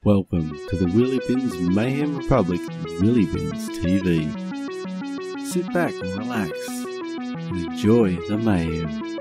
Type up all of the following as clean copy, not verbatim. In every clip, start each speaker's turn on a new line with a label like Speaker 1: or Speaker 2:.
Speaker 1: Welcome to the Wheelybins Mayhem Republic Wheelybins TV. Sit back and relax and enjoy the mayhem.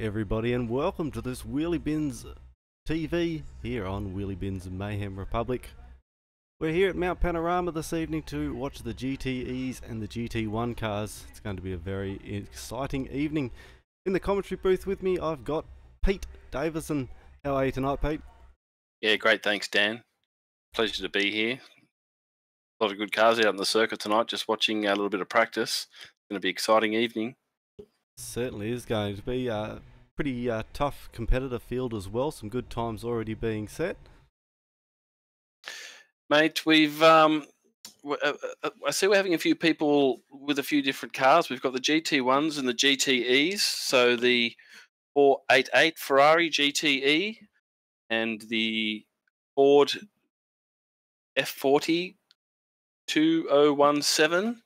Speaker 1: everybody, and welcome to this Wheelybins TV here on Wheelybins Mayhem Republic. We're here at Mount Panorama this evening to watch the GTEs and the GT1 cars. It's going to be a very exciting evening. In the commentary booth with me, I've got Pete Davison. How are you tonight, Pete?
Speaker 2: Yeah, great. Thanks, Dan. Pleasure to be here. A lot of good cars out on the circuit tonight, just watching a little bit of practice. It's going to be an exciting evening.
Speaker 1: Certainly is going to be a pretty tough competitor field as well. Some good times already being set.
Speaker 2: Mate, I see we're having a few people with a few different cars. We've got the GT1s and the GTEs. So the 488 Ferrari GTE and the Ford F40 2017.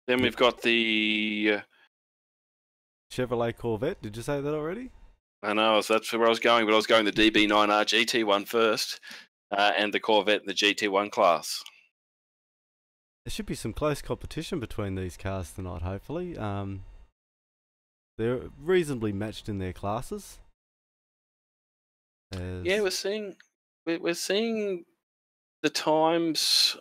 Speaker 2: Then we've got the
Speaker 1: Chevrolet Corvette. Did you say that already?
Speaker 2: I know, so that's where I was going, but I was going the DB9R GT1 first, and the Corvette in the GT1 class.
Speaker 1: There should be some close competition between these cars tonight, hopefully. They're reasonably matched in their classes.
Speaker 2: Yeah, we're seeing the times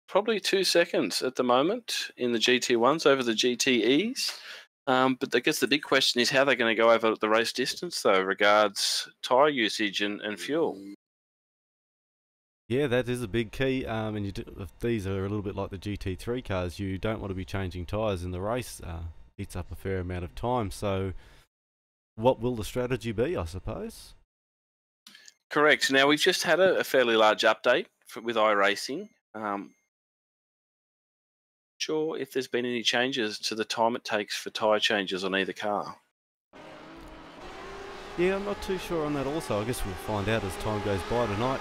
Speaker 2: probably 2 seconds at the moment in the GT1s over the GTEs. But I guess the big question is how they're going to go over the race distance, though, regards tyre usage and fuel.
Speaker 1: Yeah, that is a big key. And if these are a little bit like the GT3 cars, you don't want to be changing tyres in the race. Eats up a fair amount of time. So what will the strategy be, I suppose?
Speaker 2: Correct. Now, we've just had a fairly large update with iRacing. Sure if there's been any changes to the time it takes for tyre changes on either car.
Speaker 1: Yeah, I'm not too sure on that also. I guess we'll find out as time goes by tonight.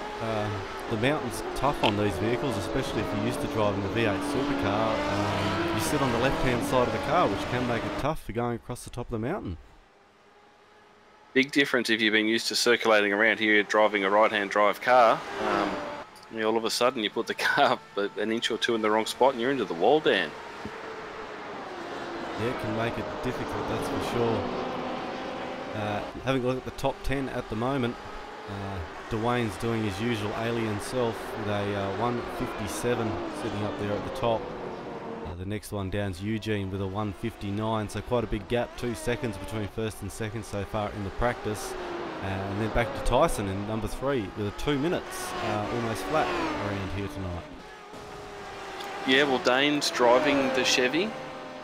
Speaker 1: The mountain's tough on these vehicles, especially if you're used to driving the V8 supercar. You sit on the left-hand side of the car, which can make it tough for going across the top of the mountain.
Speaker 2: Big difference if you've been used to circulating around here driving a right-hand drive car. All of a sudden you put the car an inch or two in the wrong spot and you're into the wall, Dan.
Speaker 1: Yeah, it can make it difficult, that's for sure. Having a look at the top 10 at the moment, Dwayne's doing his usual alien self with a 157 sitting up there at the top. The next one down's Eugene with a 159, so quite a big gap, 2 seconds between first and second so far in the practice. And then back to Tyson in number 3 with a 2 minutes, almost flat around here tonight.
Speaker 2: Yeah, well, Dane's driving the Chevy,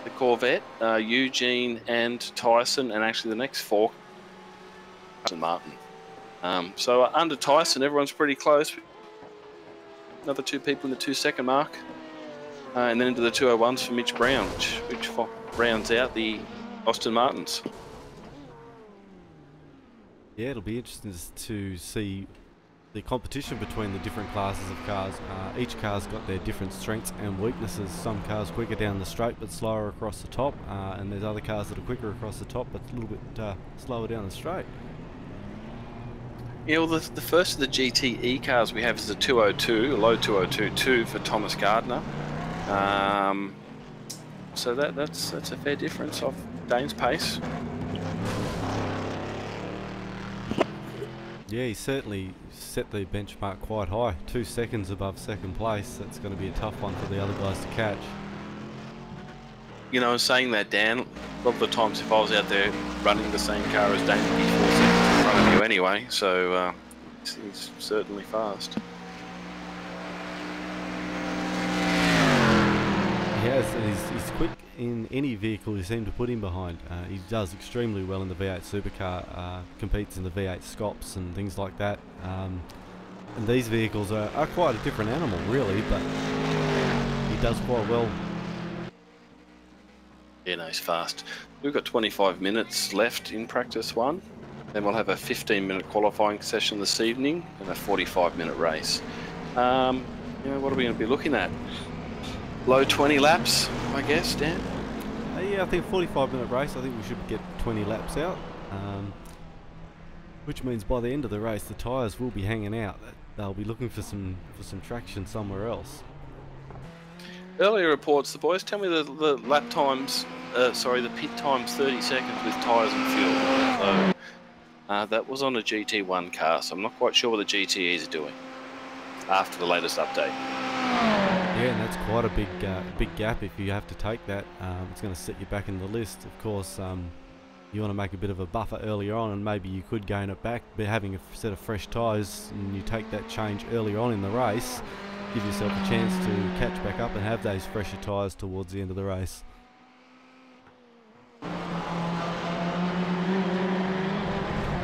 Speaker 2: the Corvette, Eugene and Tyson, and actually the next 4, Aston Martin. So under Tyson, everyone's pretty close. Another 2 people in the 2 second mark. And then into the 201s for Mitch Brown, which rounds out the Aston Martins. Yeah,
Speaker 1: it'll be interesting to see the competition between the different classes of cars. Each car's got their different strengths and weaknesses. Some cars quicker down the straight but slower across the top, and there's other cars that are quicker across the top but a little bit slower down the straight.
Speaker 2: Yeah, well, the first of the GTE cars we have is the 202, a low 202.2 for Thomas Gardner. So that's a fair difference off Dane's pace.
Speaker 1: Yeah, he certainly set the benchmark quite high, 2 seconds above second place. That's going to be a tough one for the other guys to catch.
Speaker 2: You know, saying that, Dan, a lot of the times if I was out there running the same car as Dane, he'd be 4 seconds in front of you anyway, so he's certainly fast.
Speaker 1: He's quick in any vehicle you seem to put him behind. He does extremely well in the V8 supercar, competes in the V8 Scops and things like that. And these vehicles are quite a different animal, really, but he does quite well.
Speaker 2: Yeah, no, he's fast. We've got 25 minutes left in practice 1. Then we'll have a 15-minute qualifying session this evening and a 45-minute race. What are we going to be looking at? Low 20 laps, I guess, Dan?
Speaker 1: Yeah, I think 45-minute race. I think we should get 20 laps out, which means by the end of the race, the tyres will be hanging out. They'll be looking for some traction somewhere else.
Speaker 2: Earlier reports, the boys tell me the lap times the pit time's 30 seconds with tyres and fuel. So that was on a GT1 car, so I'm not quite sure what the GTEs are doing after the latest update.
Speaker 1: Yeah, and that's quite a big gap. If you have to take that, it's going to set you back in the list. Of course, you want to make a bit of a buffer earlier on, and maybe you could gain it back by having a set of fresh tyres, and you take that change earlier on in the race, give yourself a chance to catch back up and have those fresher tyres towards the end of the race.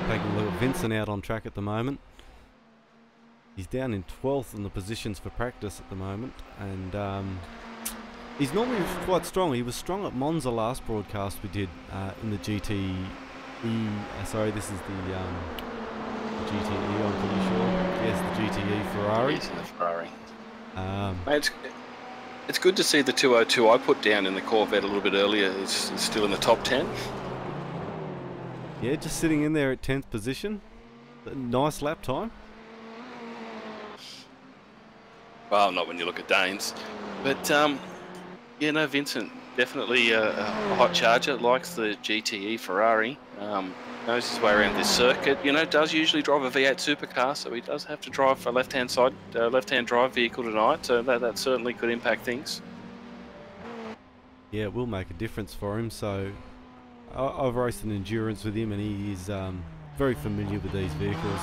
Speaker 1: Taking a look at Vincent out on track at the moment. He's down in 12th in the positions for practice at the moment, and he's normally quite strong. He was strong at Monza last broadcast we did in the GTE. Sorry, this is the GTE, I'm pretty sure. Yes, the GTE Ferrari.
Speaker 2: Yes, the Ferrari. Mate, it's good to see the 202 I put down in the Corvette a little bit earlier is still in the top 10.
Speaker 1: Yeah, just sitting in there at 10th position. Nice lap time.
Speaker 2: Well, not when you look at Danes. But, yeah, no, Vincent, definitely a hot charger, likes the GTE Ferrari. Knows his way around this circuit. You know, does usually drive a V8 supercar, so he does have to drive a left-hand drive vehicle tonight, so that certainly could impact things.
Speaker 1: Yeah, it will make a difference for him. So I've raced an endurance with him, and he is very familiar with these vehicles.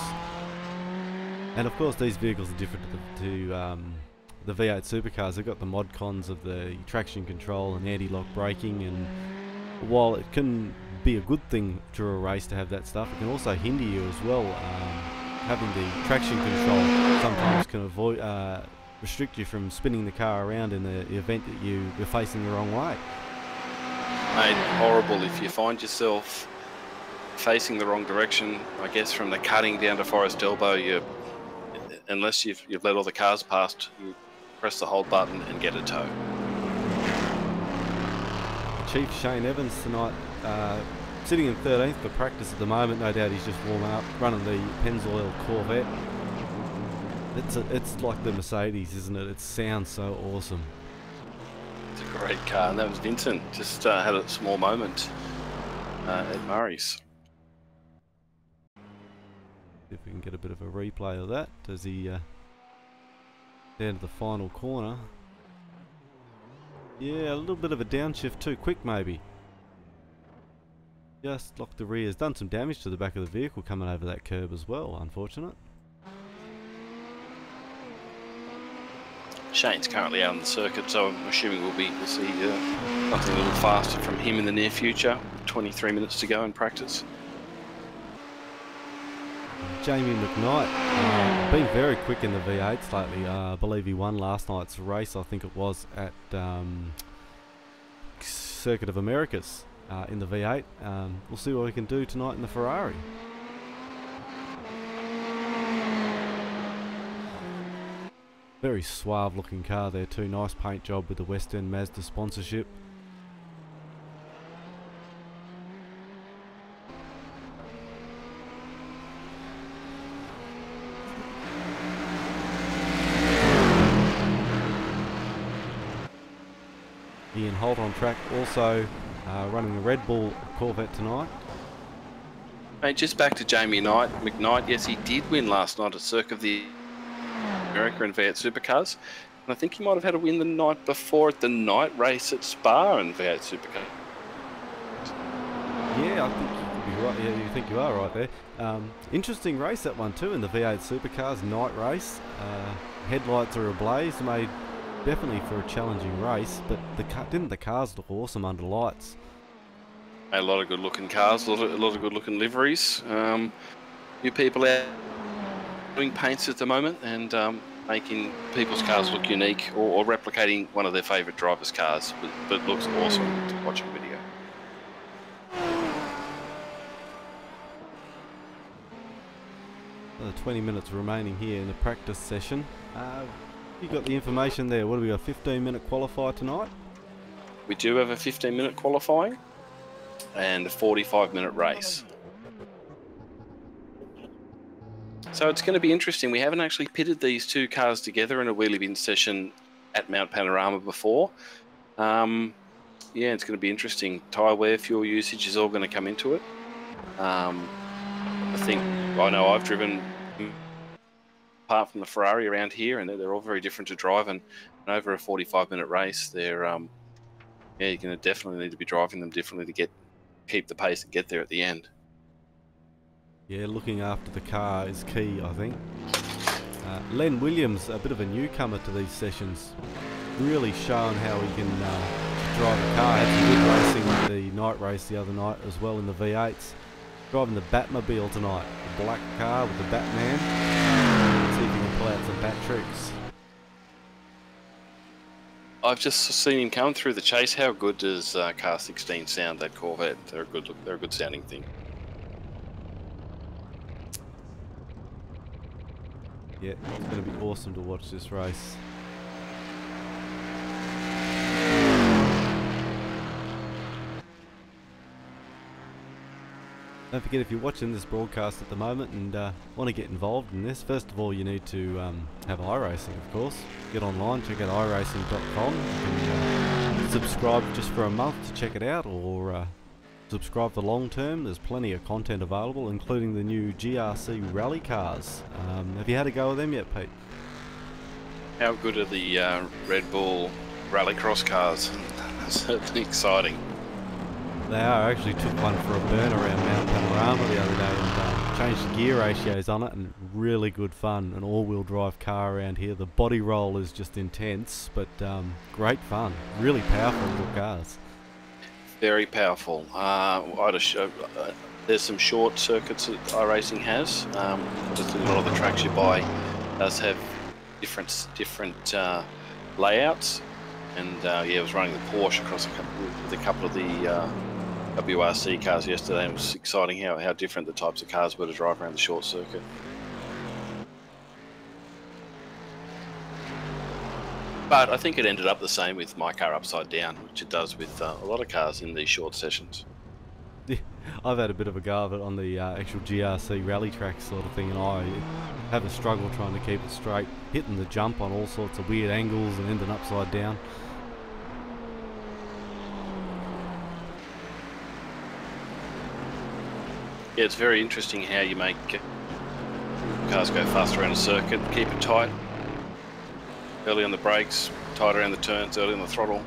Speaker 1: And of course, these vehicles are different to the V8 supercars. They've got the mod cons of the traction control and anti-lock braking, and while it can be a good thing through a race to have that stuff, it can also hinder you as well. Having the traction control sometimes can restrict you from spinning the car around in the event that you're facing the wrong way.
Speaker 2: Mate, horrible if you find yourself facing the wrong direction. I guess from the cutting down to Forest Elbow, unless you've let all the cars past, you press the hold button and get a tow.
Speaker 1: Chief Shane Evans tonight, sitting in 13th for practice at the moment. No doubt he's just warming up, running the Pennzoil Corvette. It's like the Mercedes, isn't it? It sounds so awesome.
Speaker 2: It's a great car, and that was Vincent. Just had a small moment at Murray's.
Speaker 1: See if we can get a bit of a replay of that as he down to the final corner. Yeah, a little bit of a downshift too quick maybe. Just locked the rears. Done some damage to the back of the vehicle coming over that curb as well, unfortunate.
Speaker 2: Shane's currently out on the circuit, so I'm assuming we'll see something a little faster from him in the near future. 23 minutes to go in practice.
Speaker 1: Jamie McKnight, been very quick in the V8s lately. I believe he won last night's race, I think it was, at Circuit of Americas in the V8. We'll see what we can do tonight in the Ferrari. Very suave looking car there too. Nice paint job with the West End Mazda sponsorship. Ian Holt on track, also running the Red Bull Corvette tonight.
Speaker 2: Mate, just back to Jamie McKnight. Yes, he did win last night at Circuit of the America in V8 Supercars. And I think he might have had a win the night before at the night race at Spa in V8 Supercars.
Speaker 1: Yeah, I think you could be right. Yeah, you think you are right there. Interesting race that one too in the V8 Supercars night race. Headlights are ablaze, made definitely for a challenging race, but didn't the cars look awesome under lights?
Speaker 2: A lot of good looking cars, a lot of good looking liveries. You people out doing paints at the moment and making people's cars look unique or replicating one of their favourite drivers' cars, but looks awesome to watching video.
Speaker 1: Another 20 minutes remaining here in the practice session. You got the information there. What do we got? 15-minute qualifier tonight?
Speaker 2: We do have a 15-minute qualifying and a 45-minute race. So it's going to be interesting. We haven't actually pitted these two cars together in a Wheelybins session at Mount Panorama before. Yeah, it's going to be interesting. Tyre wear, fuel usage is all going to come into it. I know I've driven apart from the Ferrari around here, and they're all very different to drive. And over a 45-minute race, they're you're going to definitely need to be driving them differently to keep the pace and get there at the end.
Speaker 1: Yeah, looking after the car is key, I think. Len Williams, a bit of a newcomer to these sessions, really showing how he can drive a car. Had some good racing at the night race the other night as well in the V8s. Driving the Batmobile tonight, the black car with the Batman. See if he can pull out some bat tricks.
Speaker 2: I've just seen him come through the chase. How good does car 16 sound? That Corvette, they're a good sounding thing.
Speaker 1: Yeah, it's going to be awesome to watch this race. Don't forget, if you're watching this broadcast at the moment and want to get involved in this, first of all you need to have iRacing, of course. Get online, check out iracing.com. You can subscribe just for a month to check it out, or subscribe for long term. There's plenty of content available, including the new GRC rally cars. Have you had a go with them yet, Pete?
Speaker 2: How good are the Red Bull Rallycross cars? Certainly exciting.
Speaker 1: They are. I actually took one for a burn around Mount Panorama the other day and changed the gear ratios on it, and really good fun. An all-wheel drive car around here. The body roll is just intense, but great fun. Really powerful little cars.
Speaker 2: Very powerful. There's some short circuits that iRacing has. Obviously, a lot of the tracks you buy does have different layouts. And yeah, I was running the Porsche across with a couple of the WRC cars yesterday, and it was exciting how different the types of cars were to drive around the short circuit. But I think it ended up the same with my car upside down, which it does with a lot of cars in these short sessions.
Speaker 1: Yeah, I've had a bit of a go of it on the actual GRC rally track sort of thing, and I have a struggle trying to keep it straight, hitting the jump on all sorts of weird angles and ending upside down.
Speaker 2: Yeah, it's very interesting how you make cars go faster around a circuit, keep it tight, early on the brakes, tight around the turns, early on the throttle,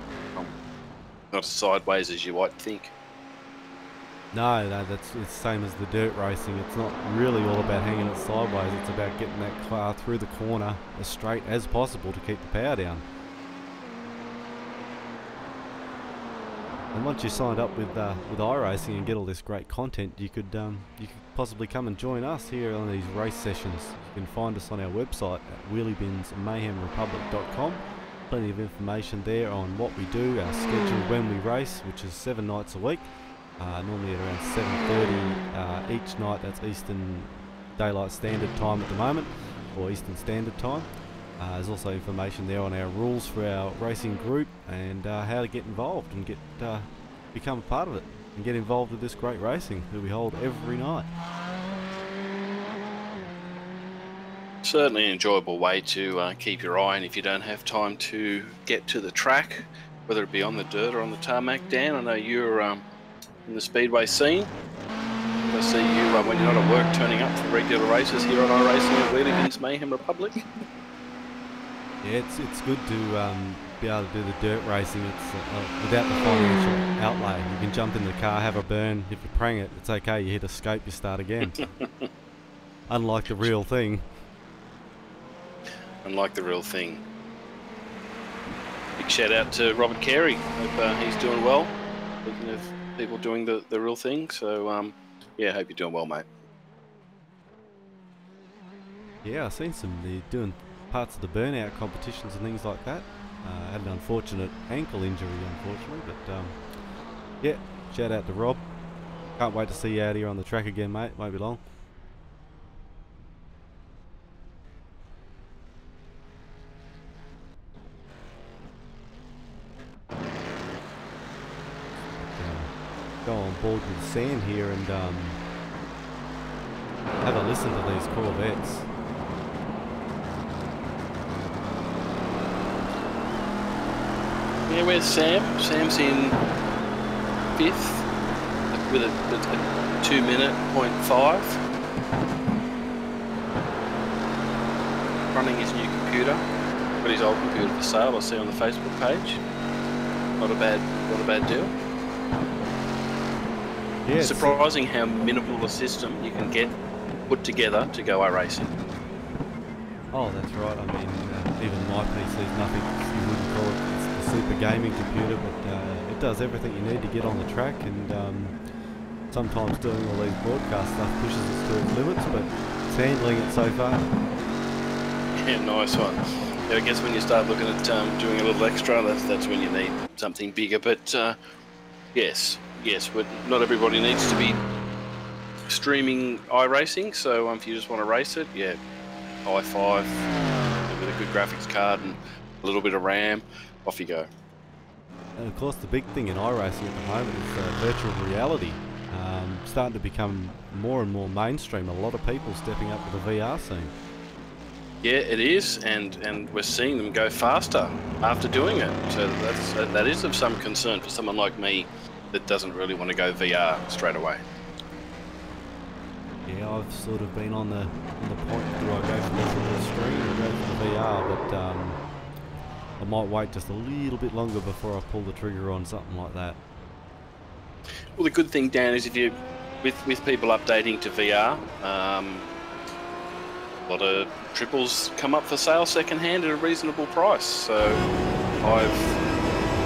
Speaker 2: not as sideways as you might think.
Speaker 1: No, it's the same as the dirt racing. It's not really all about hanging it sideways, it's about getting that car through the corner as straight as possible to keep the power down. And once you're signed up with iRacing and get all this great content, you could possibly come and join us here on these race sessions. You can find us on our website at wheelybinsmayhemrepublic.com. Plenty of information there on what we do, our schedule when we race, which is 7 nights a week. Normally at around 7:30 each night. That's Eastern Daylight Standard Time at the moment, or Eastern Standard Time. There's also information there on our rules for our racing group and how to get involved and become a part of it and get involved with this great racing that we hold every night.
Speaker 2: Certainly an enjoyable way to keep your eye, and if you don't have time to get to the track, whether it be on the dirt or on the tarmac. Dan, I know you're in the speedway scene. I see you when you're not at work turning up for regular races here on iRacing at Wheelybins Mayhem Republic.
Speaker 1: Yeah, it's good to be able to do the dirt racing. It's without the financial outlay. You can jump in the car, have a burn. If you prang it, it's okay. You hit escape, you start again. Unlike the real thing.
Speaker 2: Unlike the real thing. Big shout out to Robert Carey. Hope he's doing well. Speaking of people doing the real thing, so yeah, hope you're doing well, mate. Yeah,
Speaker 1: I've seen they're doing parts of the burnout competitions and things like that. Had an unfortunate ankle injury, unfortunately, but yeah, shout out to Rob. Can't wait to see you out here on the track again, mate. Won't be long. Go on board with Sam here and have a listen to these Corvettes.
Speaker 2: Yeah, where's Sam? Sam's in 5th with a 2-minute .5. Running his new computer. Got his old computer for sale, I see on the Facebook page. Not a bad deal.
Speaker 1: Yeah,
Speaker 2: surprising how minimal a system you can get put together to go iRacing.
Speaker 1: Oh, that's right. I mean, even my PC is nothing, you wouldn't call it the super gaming computer, but it does everything you need to get on the track, and sometimes doing all these broadcast stuff pushes us to its limits, but it's handling it so far.
Speaker 2: Yeah, nice one. Yeah, I guess when you start looking at doing a little extra, that's when you need something bigger, but yes, but not everybody needs to be streaming iRacing, so if you just want to race it, yeah, i5 with a good graphics card and a little bit of RAM, off you go.
Speaker 1: And of course the big thing in iRacing at the moment is virtual reality, starting to become more and more mainstream. A lot of people stepping up to the VR scene.
Speaker 2: Yeah, it is, and we're seeing them go faster after doing it, so that is of some concern for someone like me that doesn't really want to go VR straight away.
Speaker 1: Yeah, I've sort of been on the point, do I go for the screen or go for the VR, but I might wait just a little bit longer before I pull the trigger on something like that.
Speaker 2: Well, the good thing, Dan, is if you, with people updating to VR, a lot of triples come up for sale second hand at a reasonable price. So I've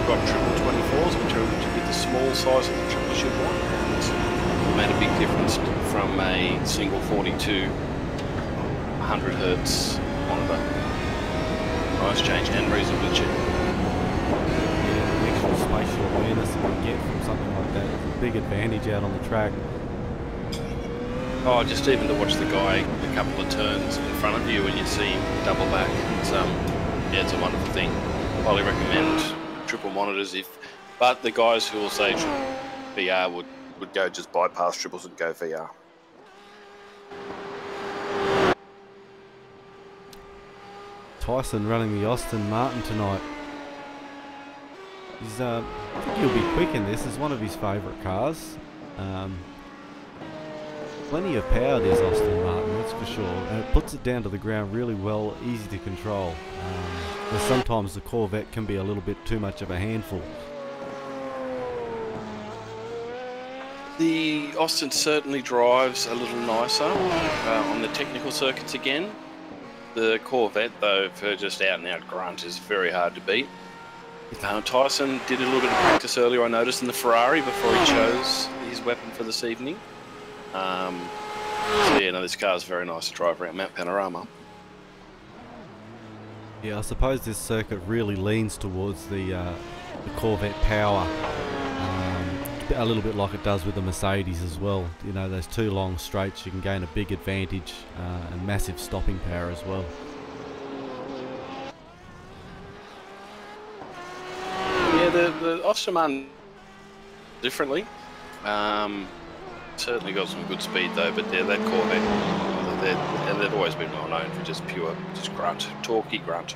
Speaker 2: got triple 24s, which are the small size of the triples you want. It's made a big difference from a single 42 100 Hz monitor. Nice change and reasonably cheap.
Speaker 1: Yeah, the extra spatial awareness that you get from something like that is a big advantage out on the track.
Speaker 2: Oh, just even to watch the guy a couple of turns in front of you and you see him double back. It's yeah, it's a wonderful thing. Highly recommend triple monitors but the guys who will say VR would go just bypass triples and go VR.
Speaker 1: Tyson running the Aston Martin tonight. He's, I think he'll be quick in this. It's one of his favourite cars. Plenty of power, this Aston Martin, that's for sure. And it puts it down to the ground really well, easy to control. But sometimes the Corvette can be a little bit too much of a handful.
Speaker 2: The Austin certainly drives a little nicer on the technical circuits again. The Corvette, though, for just out-and-out grunt, is very hard to beat. Tyson did a little bit of practice earlier, I noticed, in the Ferrari before he chose his weapon for this evening. So yeah, no, this car is very nice to drive around Mount Panorama.
Speaker 1: Yeah, I suppose this circuit really leans towards the Corvette power, a little bit like it does with the Mercedes as well. You know, those two long straights, you can gain a big advantage and massive stopping power as well.
Speaker 2: Yeah, the Aston Martin differently. Certainly got some good speed though, but yeah, that Corvette, they've always been well known for just pure, grunt, torquey grunt.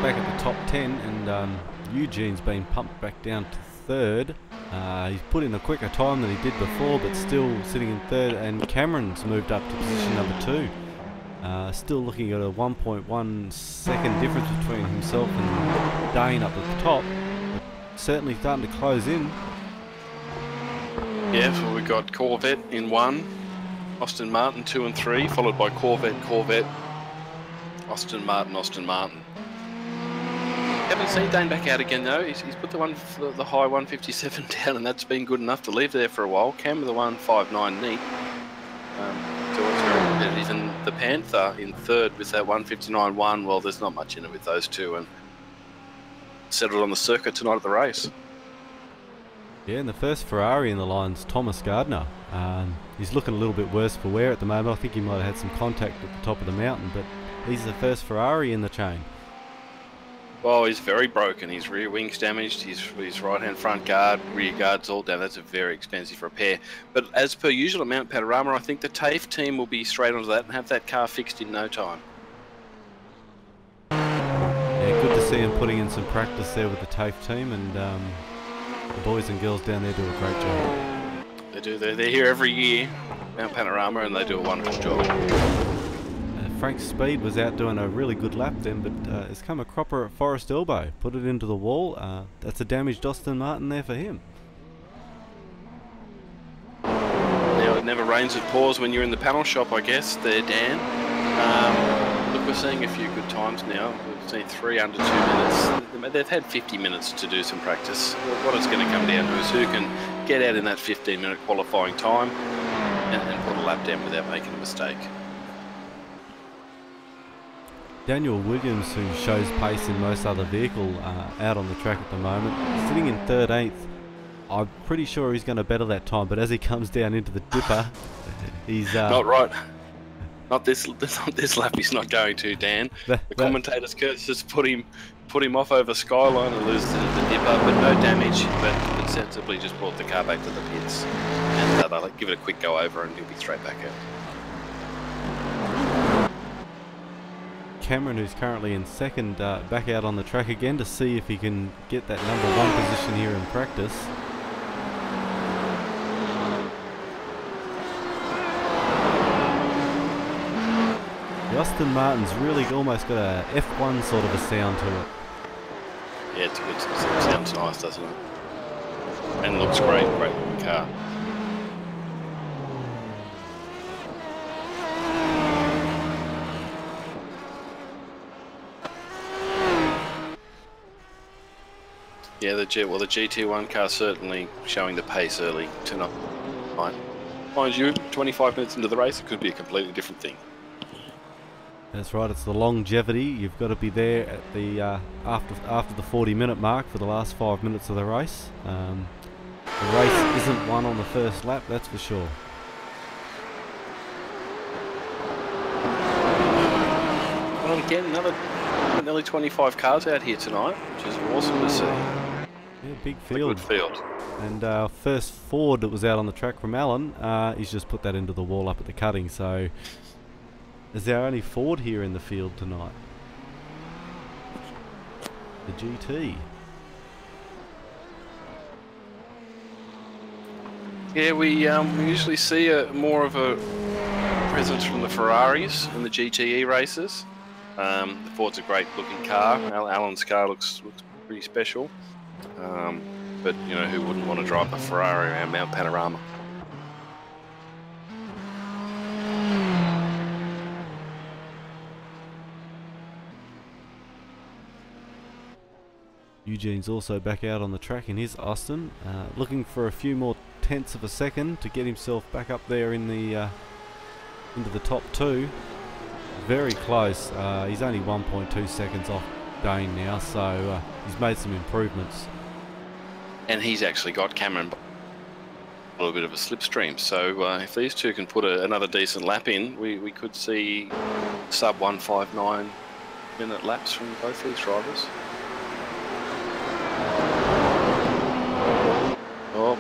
Speaker 1: Back at the top 10, and Eugene's been pumped back down to 3rd. He's put in a quicker time than he did before, but still sitting in 3rd, and Cameron's moved up to position number 2. Still looking at a 1.1 second difference between himself and Dane up at the top, but certainly starting to close in.
Speaker 2: Yeah, so we've got Corvette in 1, Aston Martin 2 and 3, followed by Corvette, Aston Martin. Haven't seen Dane back out again though. He's put the high 157 down, and that's been good enough to leave there for a while. Cam with the 159 neat. So it's very competitive. And the Panther in 3rd with that 159.1. Well, there's not much in it with those two, and settled on the circuit tonight at the race.
Speaker 1: Yeah, and the first Ferrari in the line's Thomas Gardner. He's looking a little bit worse for wear at the moment. I think he might have had some contact at the top of the mountain, but he's the first Ferrari in the chain.
Speaker 2: Well, he's very broken. His rear wing's damaged. His right-hand front guard, rear guard's all down. That's a very expensive repair. But as per usual at Mount Panorama, I think the TAFE team will be straight onto that and have that car fixed in no time.
Speaker 1: Yeah, good to see him putting in some practice there with the TAFE team, and the boys and girls down there do a great job.
Speaker 2: They do. They're here every year, Mount Panorama, and they do a wonderful job.
Speaker 1: Frank Speed was out doing a really good lap then, but has come a cropper at Forest Elbow, put it into the wall. That's a damaged Aston Martin there for him.
Speaker 2: Now it never rains and pours when you're in the panel shop, I guess, there, Dan. Look, we're seeing a few good times now. We've seen 3 under 2 minutes. They've had 50 minutes to do some practice. What it's going to come down to is who can get out in that 15-minute qualifying time and put a lap down without making a mistake.
Speaker 1: Daniel Williams, who shows pace in most other vehicle out on the track at the moment, sitting in 13th. I'm pretty sure he's going to better that time, but as he comes down into the dipper, he's...
Speaker 2: not right. Not this lap he's not going to, Dan. The commentator's curse just put him off over Skyline and loses the dipper, but no damage, but sensibly just brought the car back to the pits. And they'll give it a quick go over and he'll be straight back out.
Speaker 1: Cameron, who's currently in second, back out on the track again to see if he can get that #1 position here in practice. The Aston Martin's really almost got a F1 sort of a sound to it.
Speaker 2: Yeah, it's good. It sounds nice, doesn't it? And looks great. Great looking car. Yeah, the GT1 car certainly showing the pace early tonight. Mind you, 25 minutes into the race, it could be a completely different thing.
Speaker 1: That's right. It's the longevity. You've got to be there at the after the 40-minute mark for the last 5 minutes of the race. The race isn't won on the first lap, that's for sure.
Speaker 2: Well, again, another nearly 25 cars out here tonight, which is awesome to see.
Speaker 1: Yeah, big field.
Speaker 2: Good field.
Speaker 1: And our first Ford that was out on the track from Alan, he's just put that into the wall up at the cutting. So, is our only Ford here in the field tonight? The GT.
Speaker 2: Yeah, we usually see more of a presence from the Ferraris in the GTE races. The Ford's a great looking car. Alan's car looks pretty special. But you know, who wouldn't want to drive a Ferrari around Mount Panorama?
Speaker 1: Eugene's also back out on the track in his Austin, looking for a few more tenths of a second to get himself back up there in the into the top 2. Very close. He's only 1.2 seconds off Dane now, so he's made some improvements.
Speaker 2: And he's actually got Cameron a little bit of a slipstream. So if these two can put another decent lap in, we could see sub 159 minute laps from both these drivers. Oh,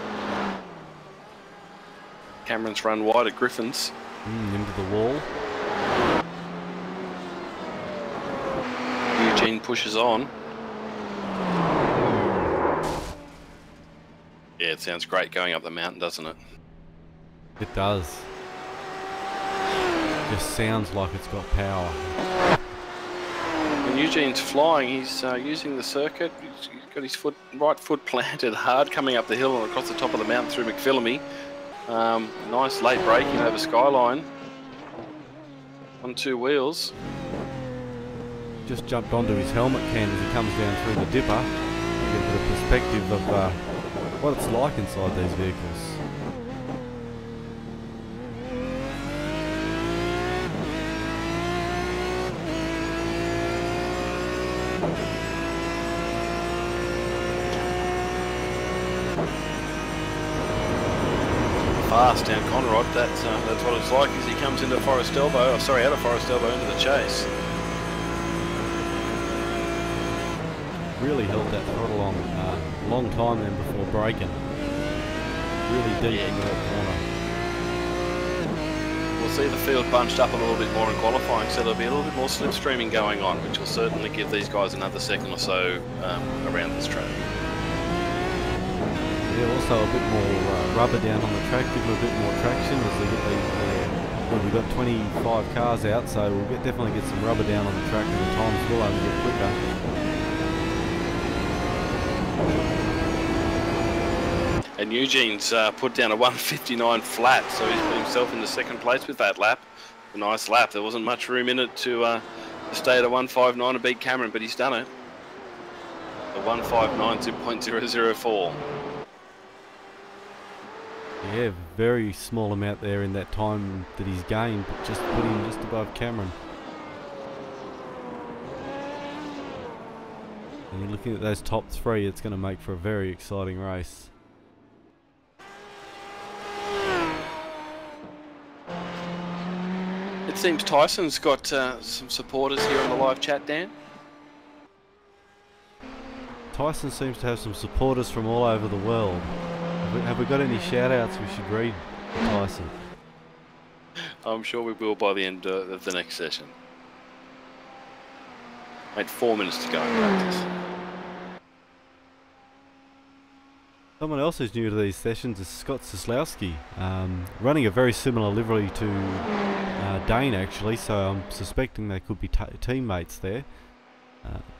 Speaker 2: Cameron's run wide at Griffin's.
Speaker 1: Into the wall.
Speaker 2: Eugene pushes on. Yeah, it sounds great going up the mountain, doesn't it?
Speaker 1: It does. Just sounds like it's got power.
Speaker 2: When Eugene's flying, he's using the circuit. He's got his right foot planted hard coming up the hill and across the top of the mountain through McPhillamy. Nice late braking over Skyline on 2 wheels.
Speaker 1: Just jumped onto his helmet can as he comes down through the dipper. Get a bit of perspective of what it's like inside these vehicles.
Speaker 2: Fast down Conrod, that's what it's like as he comes into Forest Elbow, out of Forest Elbow into the chase.
Speaker 1: really held that throttle on a long time then before braking. Really deep into that corner.
Speaker 2: We'll see the field bunched up a little bit more in qualifying, so there'll be a little bit more slipstreaming going on, which will certainly give these guys another second or so around this track.
Speaker 1: Yeah, also a bit more rubber down on the track, give them a bit more traction as they get well, we've got 25 cars out, so we'll definitely get some rubber down on the track and the times will only get quicker.
Speaker 2: And Eugene's put down a 1:59 flat, so he's put himself in the second place with that lap. A nice lap. There wasn't much room in it to stay at a 1:59 and beat Cameron, but he's done it. A 1:59.004.
Speaker 1: Yeah, very small amount there in that time that he's gained, but just put him just above Cameron. And you're looking at those top three, it's going to make for a very exciting race.
Speaker 2: It seems Tyson's got some supporters here on the live chat, Dan.
Speaker 1: Tyson seems to have some supporters from all over the world. Have we got any shout-outs we should read, Tyson?
Speaker 2: I'm sure we will by the end of the next session. Mate, 4 minutes to go in practice.
Speaker 1: Someone else who's new to these sessions is Scott Soslowski, running a very similar livery to Dane actually, so I'm suspecting they could be teammates there.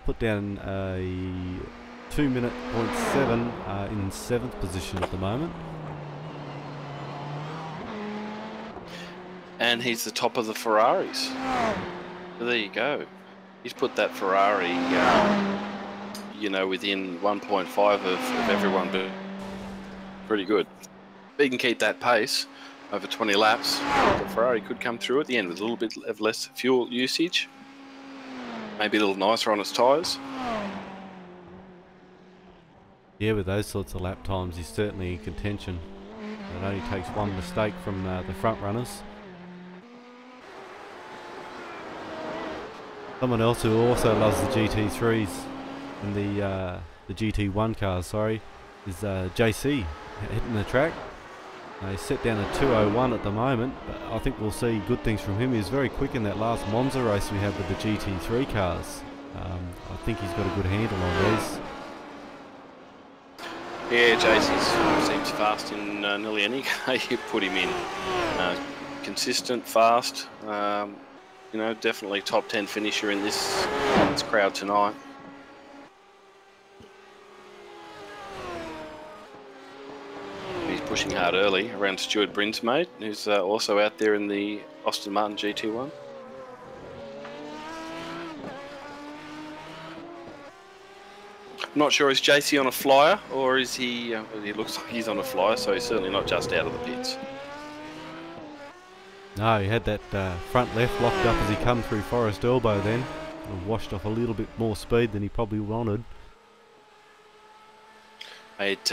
Speaker 1: Put down a 2:07 in 7th position at the moment.
Speaker 2: And he's the top of the Ferraris. So there you go. He's put that Ferrari, you know, within 1.5 of everyone, but pretty good. If he can keep that pace over 20 laps, the Ferrari could come through at the end with a little bit of less fuel usage. Maybe a little nicer on its tyres.
Speaker 1: Yeah, with those sorts of lap times, he's certainly in contention. It only takes one mistake from the front runners. Someone else who also loves the GT3s and the GT1 cars, sorry, is JC hitting the track. He's set down a 2:01 at the moment, but I think we'll see good things from him. He was very quick in that last Monza race we had with the GT3 cars. I think he's got a good handle on these.
Speaker 2: Yeah, JC seems fast in nearly any car you put him in. Consistent, fast. You know, definitely top 10 finisher in this crowd tonight. He's pushing hard early around Stuart Brinsmate, who's also out there in the Aston Martin GT1. I'm not sure, is JC on a flyer or is he, he looks like he's on a flyer, so he's certainly not just out of the pits.
Speaker 1: No, he had that front left locked up as he come through Forest Elbow then. And washed off a little bit more speed than he probably wanted.
Speaker 2: Mate,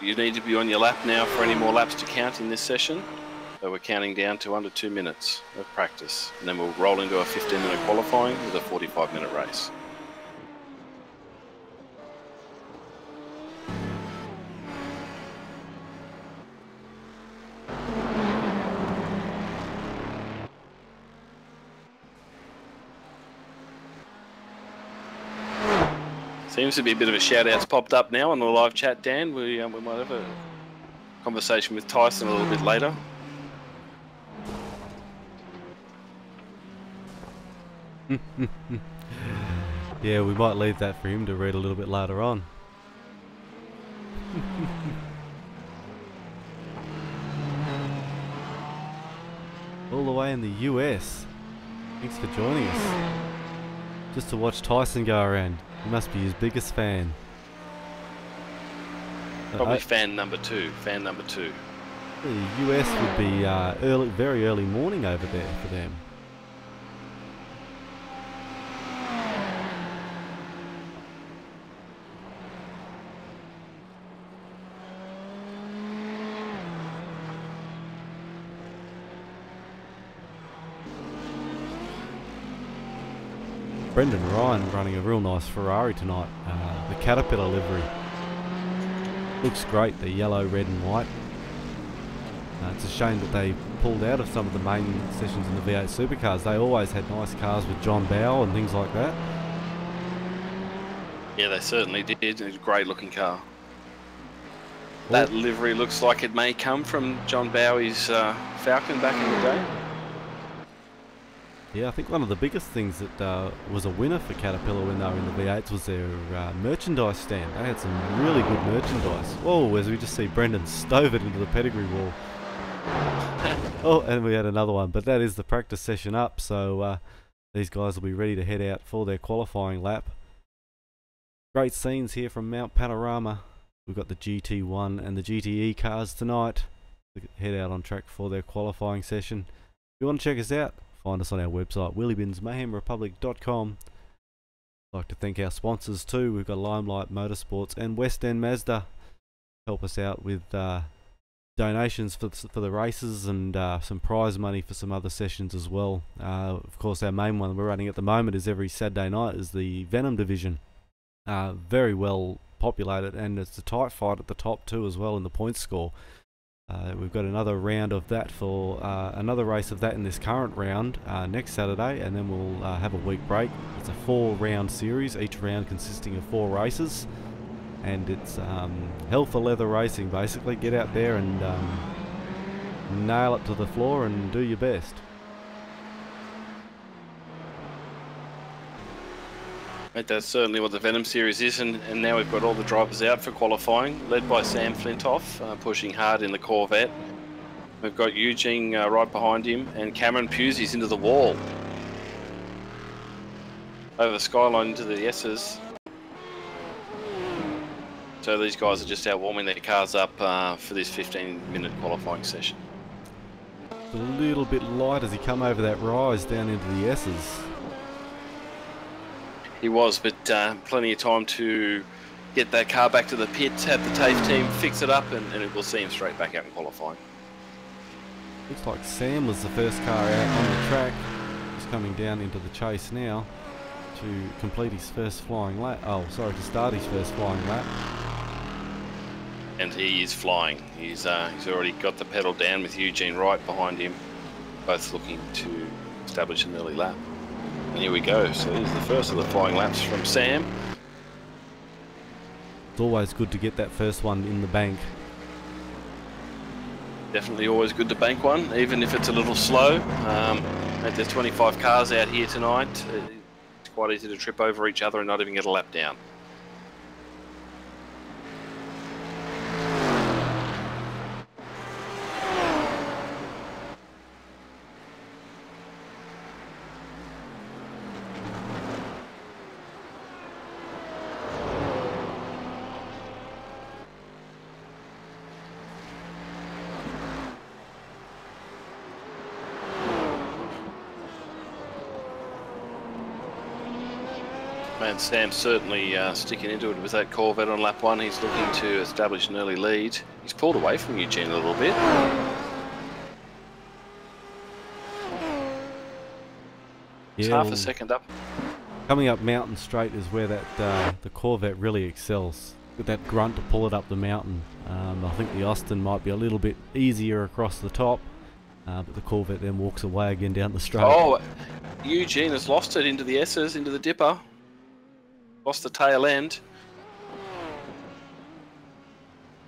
Speaker 2: you need to be on your lap now for any more laps to count in this session. So we're counting down to under 2 minutes of practice. And then we'll roll into a 15-minute qualifying with a 45-minute race. Seems to be a bit of a shout-out's popped up now on the live chat, Dan. We might have a conversation with Tyson a little bit later.
Speaker 1: Yeah, we might leave that for him to read a little bit later on. All the way in the US. Thanks for joining us. Just to watch Tyson go around. He must be his biggest fan.
Speaker 2: Probably fan number two. Fan number two.
Speaker 1: The US would be very early morning over there for them. Brendan Ryan running a real nice Ferrari tonight. the Caterpillar livery. Looks great, the yellow, red and white. It's a shame that they pulled out of some of the main sessions in the V8 supercars. They always had nice cars with John Bowe and things like that.
Speaker 2: Yeah, they certainly did. It's a great looking car. That livery looks like it may come from John Bowie's Falcon back in the day.
Speaker 1: Yeah, I think one of the biggest things that was a winner for Caterpillar when they were in the V8s was their merchandise stand. They had some really good merchandise. Whoa, as we just see Brendan stove it into the pedigree wall. Oh, and we had another one, but that is the practice session up, so these guys will be ready to head out for their qualifying lap. Great scenes here from Mount Panorama. We've got the GT1 and the GTE cars tonight. Head out on track for their qualifying session. If you want to check us out, find us on our website, Wheelybins, mayhemrepublic.com. I'd like to thank our sponsors too. We've got Limelight Motorsports and West End Mazda. Help us out with donations for the races and some prize money for some other sessions as well. Of course, our main one we're running at the moment is every Saturday night is the Venom division. Very well populated, and it's a tight fight at the top too as well in the points score. We've got another round of that for another race of that in this current round next Saturday, and then we'll have a week break. It's a 4-round series, each round consisting of 4 races, and it's hell for leather racing basically. Get out there and nail it to the floor and do your best.
Speaker 2: That's certainly what the Venom series is, and now we've got all the drivers out for qualifying, led by Sam Flintoff, pushing hard in the Corvette. We've got Eugene right behind him, and Cameron Pusey's into the wall. Over the skyline into the S's. So these guys are just out warming their cars up for this 15-minute qualifying session.
Speaker 1: A little bit light as he come over that rise down into the S's.
Speaker 2: He was, but plenty of time to get that car back to the pits, have the TAFE team fix it up, and it will see him straight back out in qualifying.
Speaker 1: Looks like Sam was the first car out on the track. He's coming down into the chase now to complete his first flying lap. Oh, sorry, to start his first flying lap.
Speaker 2: And he is flying. He's already got the pedal down with Eugene right behind him, both looking to establish an early lap. And here we go. So here's the first of the flying laps from Sam.
Speaker 1: It's always good to get that first one in the bank.
Speaker 2: Definitely always good to bank one, even if it's a little slow. There's 25 cars out here tonight. It's quite easy to trip over each other and not even get a lap down. And Sam's certainly sticking into it with that Corvette on lap 1. He's looking to establish an early lead. He's pulled away from Eugene a little bit. It's half a second up.
Speaker 1: Coming up Mountain Straight is where that the Corvette really excels. With that grunt to pull it up the mountain. I think the Austin might be a little bit easier across the top, but the Corvette then walks away again down the straight.
Speaker 2: Oh, Eugene has lost it into the S's, into the dipper. Lost the tail end.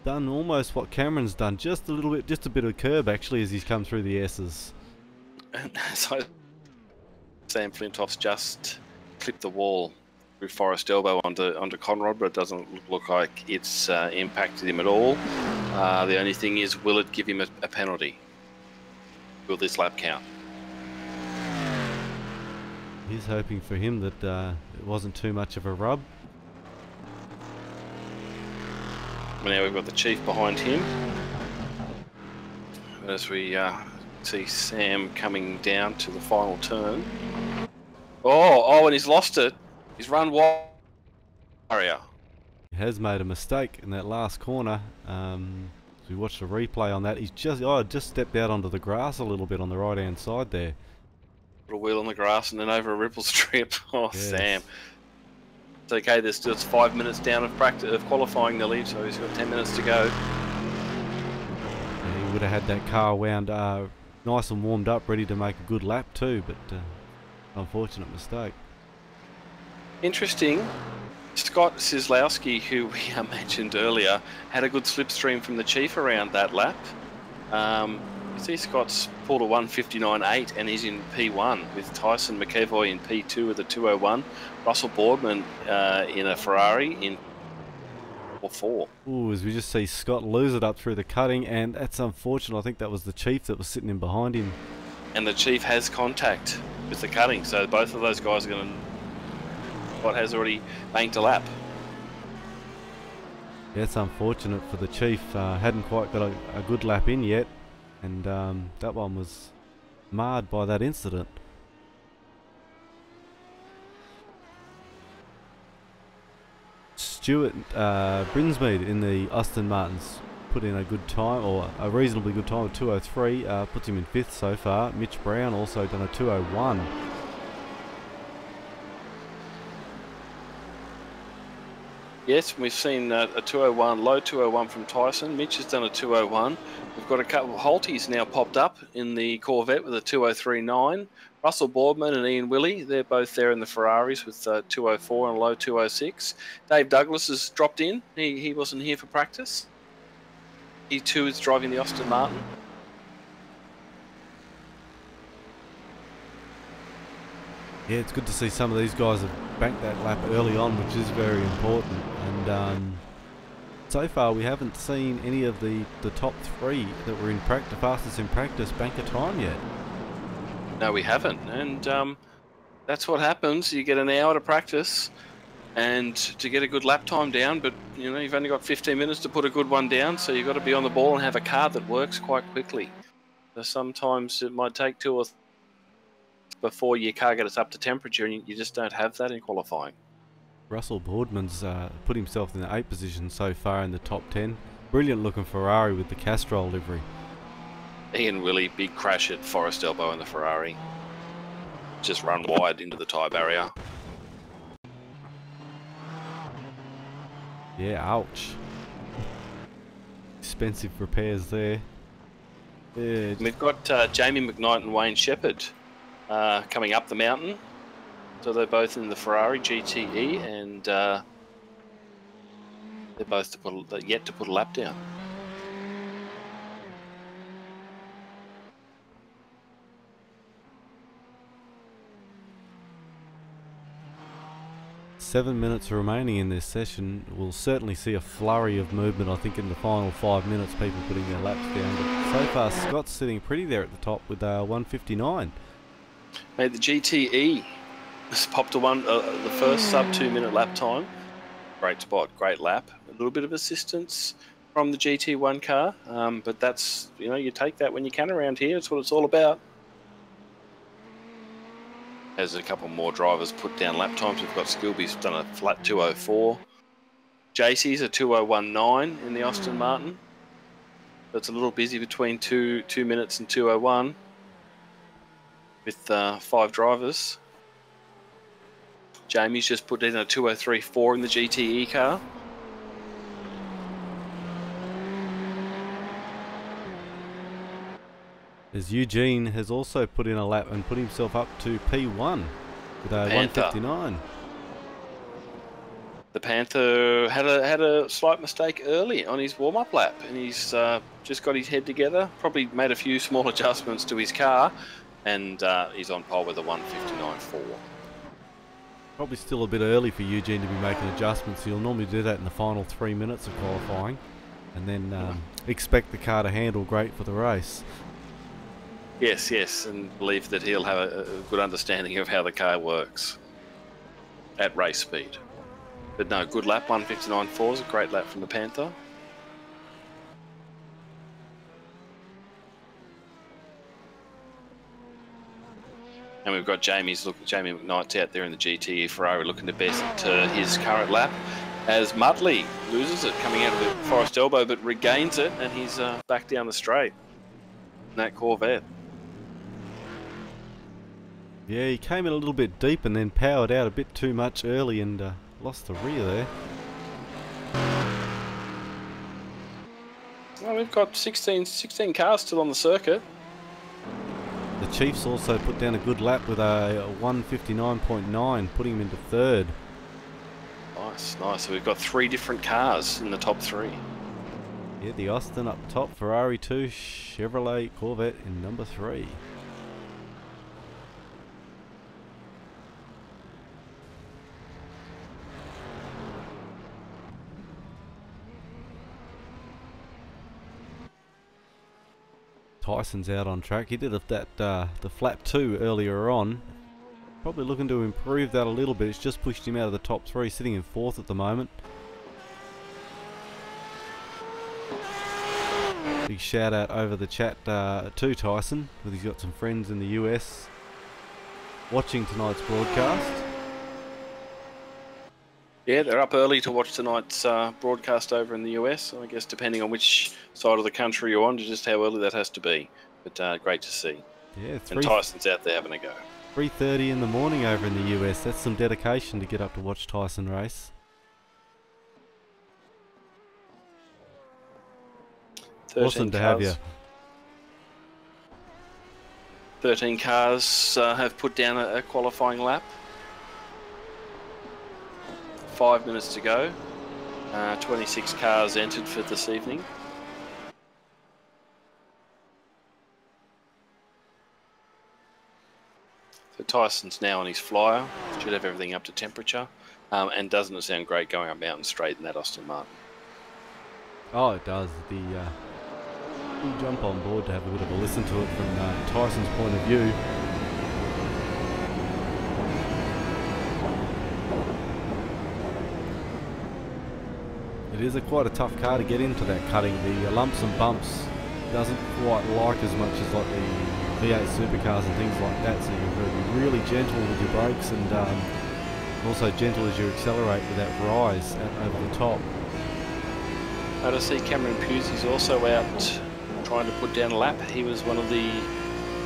Speaker 1: Done almost what Cameron's done, just a little bit, just a bit of curb actually as he's come through the S's.
Speaker 2: And so Sam Flintoff's just clipped the wall through Forest Elbow onto Conrad, but it doesn't look like it's impacted him at all. The only thing is, will it give him a penalty? Will this lap count?
Speaker 1: He's hoping for him that it wasn't too much of a rub.
Speaker 2: Well, now we've got the Chief behind him. As we see Sam coming down to the final turn. Oh, and he's lost it. He's run wide.
Speaker 1: He has made a mistake in that last corner. As we watch the replay on that, he's just stepped out onto the grass a little bit on the right hand side there.
Speaker 2: Put a wheel on the grass and then over a ripple strip. Oh, yes. Sam. It's okay, there's still 5 minutes down of practice of qualifying nearly, so he's got 10 minutes to go.
Speaker 1: Yeah, he would have had that car wound nice and warmed up, ready to make a good lap too, but unfortunate mistake.
Speaker 2: Interesting, Scott Sislowski, who we mentioned earlier, had a good slipstream from the Chief around that lap. You see Scott's pulled a 1:59.8 and he's in P1 with Tyson McEvoy in P2 with a 2:01. Russell Boardman in a Ferrari in 4.
Speaker 1: Ooh, as we just see Scott lose it up through the cutting, and that's unfortunate. I think that was the Chief that was sitting in behind him.
Speaker 2: And the Chief has contact with the cutting, so both of those guys are going to... Scott has already banked a lap.
Speaker 1: Yeah, it's unfortunate for the Chief. Hadn't quite got a good lap in yet, and that one was marred by that incident. Stuart Brinsmead in the Aston Martins put in a good time, or a reasonably good time of 2:03, puts him in 5th so far. Mitch Brown also done a 2:01.
Speaker 2: Yes, we've seen a 2:01, low 2:01 from Tyson. Mitch has done a 2:01. We've got a couple of Holties now popped up in the Corvette with a 2:03.9. Russell Boardman and Ian Willie, they're both there in the Ferraris with 2:04 and a low 2:06. Dave Douglas has dropped in. He wasn't here for practice. He too is driving the Aston Martin.
Speaker 1: Yeah, it's good to see some of these guys have banked that lap early on, which is very important. And so far we haven't seen any of the top 3 that were in practice, fastest in practice, bank a time yet.
Speaker 2: No, we haven't, and that's what happens. You get an hour to practice and to get a good lap time down, but you know, you've only got 15 minutes to put a good one down, so you've got to be on the ball and have a car that works quite quickly. So sometimes it might take 2 or 3 before your car gets up to temperature, and you just don't have that in qualifying.
Speaker 1: Russell Boardman's put himself in the 8th position so far in the top 10. Brilliant looking Ferrari with the Castrol livery.
Speaker 2: Ian Willie, big crash at Forest Elbow in the Ferrari. Just run wide into the tyre barrier.
Speaker 1: Yeah, ouch. Expensive repairs there. Yeah,
Speaker 2: we've got Jamie McKnight and Wayne Shepherd coming up the mountain. So they're both in the Ferrari GTE, and they're both yet to put a lap down.
Speaker 1: Seven minutes remaining in this session. We'll certainly see a flurry of movement, I think, in the final 5 minutes, people putting their laps down. But so far, Scott's sitting pretty there at the top with 1:59.
Speaker 2: Mate, the GTE has popped to the first sub 2 minute lap time. Great spot, great lap. A little bit of assistance from the GT1 car, but that's, you know, you take that when you can around here. It's what it's all about. As a couple more drivers put down lap times, we've got Skilby's done a flat 2:04. JC's a 2:01.9 in the Aston Martin. That's a little busy between 2 minutes and 2:01 with 5 drivers. Jamie's just put in a 2:03.4 in the GTE car.
Speaker 1: As Eugene has also put in a lap and put himself up to P1 with 1:59.
Speaker 2: The Panther had a slight mistake early on his warm-up lap, and he's just got his head together, probably made a few small adjustments to his car, and he's on pole with a 1:59.4.
Speaker 1: Probably still a bit early for Eugene to be making adjustments. He'll normally do that in the final 3 minutes of qualifying, and then expect the car to handle great for the race.
Speaker 2: Yes, and believe that he'll have a good understanding of how the car works at race speed. But no, good lap, 1:59.4 is a great lap from the Panther. And we've got Jamie McKnight's out there in the GTE Ferrari looking to best his current lap, as Muttley loses it coming out of the Forest Elbow, but regains it, and he's back down the straight in that Corvette.
Speaker 1: Yeah, he came in a little bit deep and then powered out a bit too much early, and lost the rear there.
Speaker 2: Well, we've got 16 cars still on the circuit.
Speaker 1: The Chiefs also put down a good lap with a 1:59.9, putting him into third.
Speaker 2: Nice, nice. So we've got 3 different cars in the top 3.
Speaker 1: Yeah, the Austin up top, Ferrari 2, Chevrolet Corvette in number 3. Tyson's out on track. He did the flap 2 earlier on. Probably looking to improve that a little bit. It's just pushed him out of the top 3, sitting in 4th at the moment. Big shout out over the chat to Tyson, because he's got some friends in the US watching tonight's broadcast.
Speaker 2: Yeah, they're up early to watch tonight's broadcast over in the US. I guess depending on which side of the country you're on, just how early that has to be. But great to see.
Speaker 1: Yeah,
Speaker 2: and Tyson's out there having a go.
Speaker 1: 3:30 in the morning over in the US. That's some dedication to get up to watch Tyson race.
Speaker 2: 13
Speaker 1: awesome to have you.
Speaker 2: 13 cars have put down a qualifying lap. 5 minutes to go. 26 cars entered for this evening. So Tyson's now on his flyer. Should have everything up to temperature. And doesn't it sound great going up Mountain Straight in that Aston Martin?
Speaker 1: Oh, it does. We'll jump on board to have a bit of a listen to it from Tyson's point of view. It is quite a tough car to get into that cutting. The lumps and bumps doesn't quite like as much as like the V8 supercars and things like that, so you've got to be really gentle with your brakes and also gentle as you accelerate with that rise out over the top.
Speaker 2: I see Cameron Pusey's also out trying to put down a lap. He was one of the,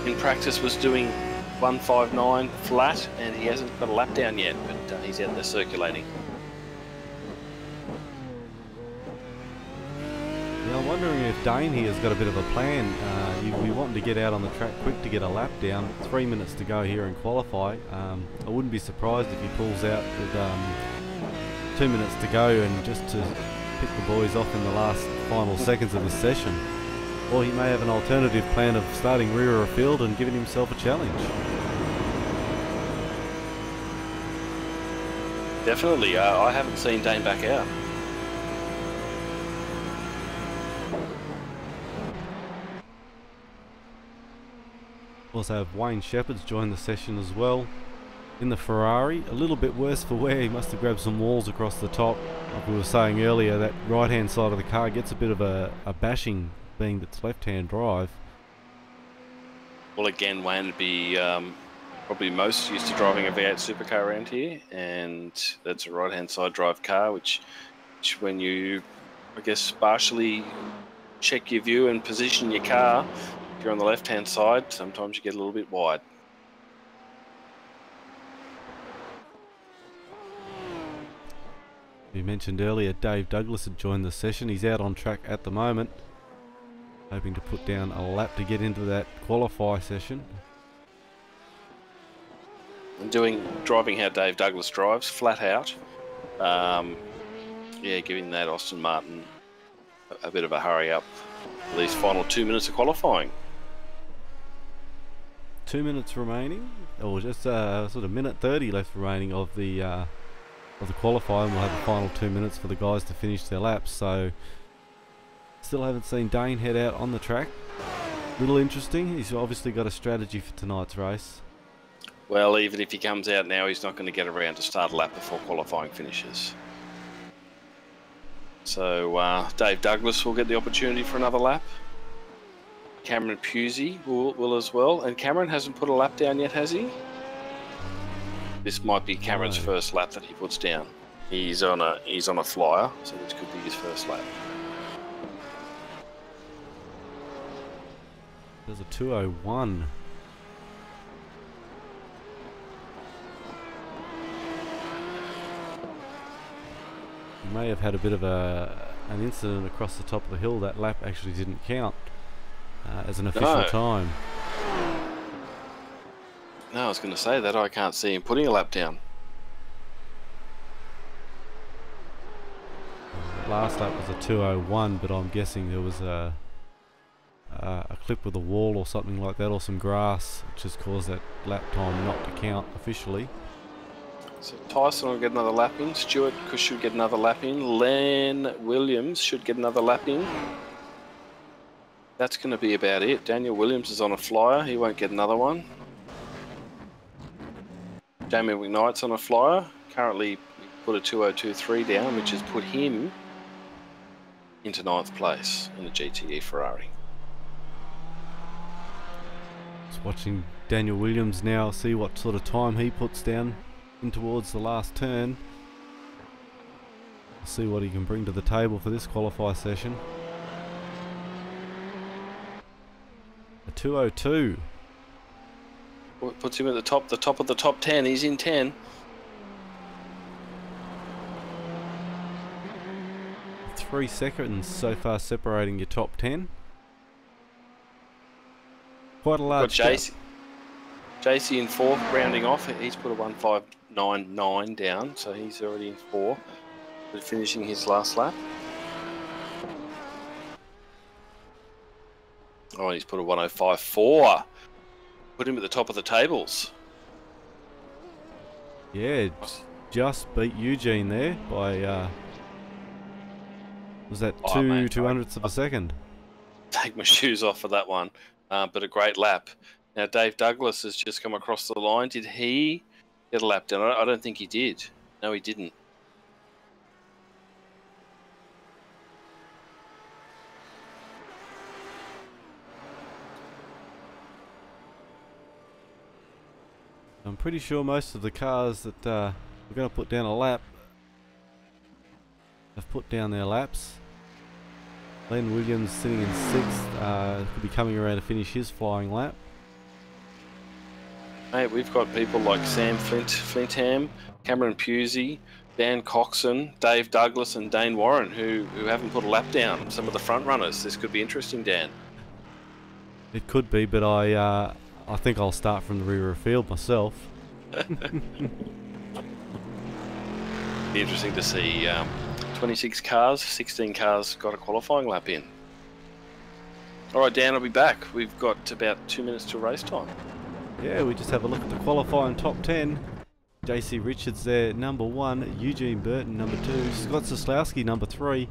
Speaker 2: in practice, was doing 1:59 flat, and he hasn't got a lap down yet, but he's out there circulating.
Speaker 1: Yeah, I'm wondering if Dane here has got a bit of a plan. We want him to get out on the track quick to get a lap down. 3 minutes to go here and qualify. I wouldn't be surprised if he pulls out with 2 minutes to go and just to pick the boys off in the last final seconds of this session. Or he may have an alternative plan of starting rear of field and giving himself a challenge.
Speaker 2: Definitely. I haven't seen Dane back out.
Speaker 1: Also have Wayne Shepherd's joined the session as well in the Ferrari. A little bit worse for wear. He must have grabbed some walls across the top. Like we were saying earlier, that right hand side of the car gets a bit of a bashing, being that's left hand drive.
Speaker 2: Well, again, Wayne would be probably most used to driving a V8 supercar around here, and that's a right hand side drive car, which when you, I guess, partially check your view and position your car, if you're on the left hand side, sometimes you get a little bit wide.
Speaker 1: You mentioned earlier Dave Douglas had joined the session. He's out on track at the moment, hoping to put down a lap to get into that qualify session.
Speaker 2: And driving how Dave Douglas drives, flat out. Yeah, giving that Aston Martin a bit of a hurry up for these final 2 minutes of qualifying.
Speaker 1: 2 minutes remaining, or just sort of minute 30 left remaining of the qualifying. We'll have the final 2 minutes for the guys to finish their laps. So still haven't seen Dane head out on the track. Little interesting. He's obviously got a strategy for tonight's race.
Speaker 2: Well, even if he comes out now, he's not going to get around to start a lap before qualifying finishes. So Dave Douglas will get the opportunity for another lap. Cameron Pusey will as well. And Cameron hasn't put a lap down yet, has he? This might be Cameron's first lap that he puts down. He's on a flyer, so this could be his first lap.
Speaker 1: There's a 2:01. may have had a bit of an incident across the top of the hill. That lap actually didn't count as an official time.
Speaker 2: No, I was going to say that I can't see him putting a lap down.
Speaker 1: Last lap was a 2:01, but I'm guessing there was a clip with a wall or something like that, or some grass, which has caused that lap time not to count officially.
Speaker 2: So Tyson will get another lap in. Stewart should get another lap in. Len Williams should get another lap in. That's going to be about it. Daniel Williams is on a flyer. He won't get another one. Damien McKnight's on a flyer. Currently put a 2:02.3 down, which has put him into 9th place in the GTE Ferrari.
Speaker 1: Just watching Daniel Williams now, see what sort of time he puts down in towards the last turn. See what he can bring to the table for this qualify session. A 2:02.
Speaker 2: Puts him at the top of the top 10. He's in 10.
Speaker 1: 3 seconds so far separating your top 10. Quite a large gap.
Speaker 2: JC in 4th, rounding off. He's put a 1:5.99 down, so he's already in 4, but finishing his last lap. Oh, and he's put a 1:05.4. Put him at the top of the tables.
Speaker 1: Yeah, just beat Eugene there by was that 2/200ths of a second?
Speaker 2: Take my shoes off for that one, but a great lap. Now Dave Douglas has just come across the line. Did he get a lap down? I don't think he did. No, he didn't.
Speaker 1: I'm pretty sure most of the cars that we're going to put down a lap have put down their laps. Len Williams sitting in 6th, could be coming around to finish his flying lap.
Speaker 2: Mate, we've got people like Sam Flintham, Cameron Pusey, Dan Coxon, Dave Douglas and Dane Warren who haven't put a lap down. Some of the front runners. This could be interesting, Dan.
Speaker 1: It could be, but I think I'll start from the rear of field myself.
Speaker 2: Be interesting to see 26 cars, 16 cars got a qualifying lap in. Alright Dan, I'll be back. We've got about 2 minutes to race time.
Speaker 1: Yeah, we just have a look at the qualifying top 10. JC Richards there, number 1. Eugene Burton, number 2. Scott Zaslowski, number 3.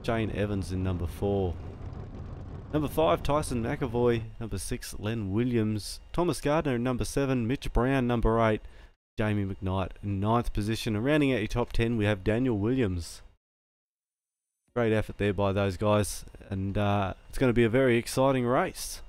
Speaker 1: Jane Evans in number 4. Number 5, Tyson McAvoy. Number 6, Len Williams. Thomas Gardner in number 7. Mitch Brown, number 8. Jamie McKnight in 9th position. And rounding out your top 10, we have Daniel Williams. Great effort there by those guys. And it's going to be a very exciting race.